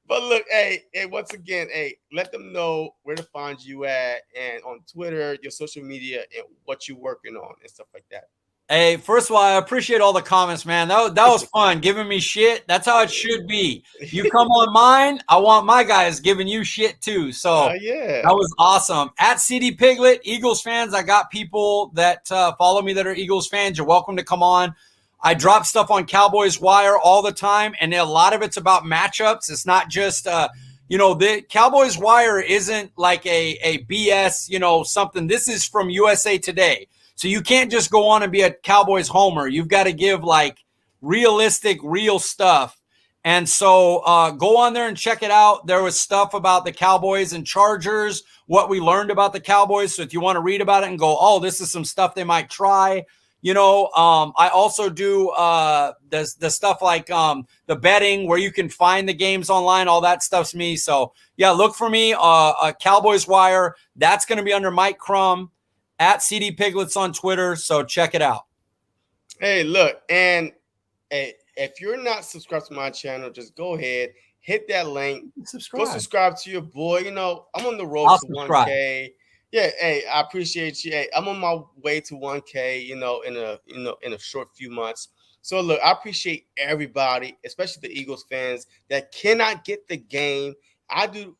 But look, hey, once again, let them know where to find you at, and on Twitter, your social media, and what you're working on and stuff like that. Hey, first of all, I appreciate all the comments, man. That was fun. Giving me shit. That's how it should be. You come on mine, I want my guys giving you shit too. So Yeah. that was awesome. At CD Piglet, Eagles fans, I got people that follow me that are Eagles fans. You're welcome to come on. I drop stuff on Cowboys Wire all the time, and a lot of it's about matchups. It's not just the Cowboys Wire isn't like a BS, something. This is from USA Today. So you can't just go on and be a Cowboys homer. You've got to give like realistic, real stuff. And so go on there and check it out. There was stuff about the Cowboys and Chargers, what we learned about the Cowboys. So if you want to read about it and go, oh, this is some stuff they might try. I also do the stuff like the betting where you can find the games online. All that stuff's me. So yeah, look for me. Cowboys Wire. That's going to be under Mike Crum. At CD Piglets on Twitter, so check it out. Hey, look, and hey, if you're not subscribed to my channel, just go ahead, hit that link, go subscribe to your boy. I'm on the road to 1K. Yeah, hey, I appreciate you. Hey, I'm on my way to 1K. In a short few months. So look, I appreciate everybody, especially the Eagles fans that cannot get the game. I do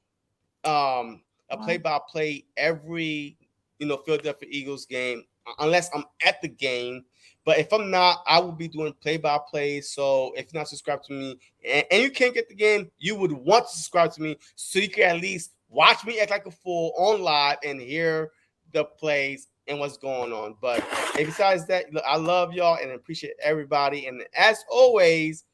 a play-by-play every Philadelphia Eagles game, unless I'm at the game. But if I'm not, I will be doing play-by-play. So if you're not subscribed to me and you can't get the game, you would want to subscribe to me so you can at least watch me act like a fool on live and hear the plays and what's going on. But besides that, look, I love y'all and appreciate everybody. And as always,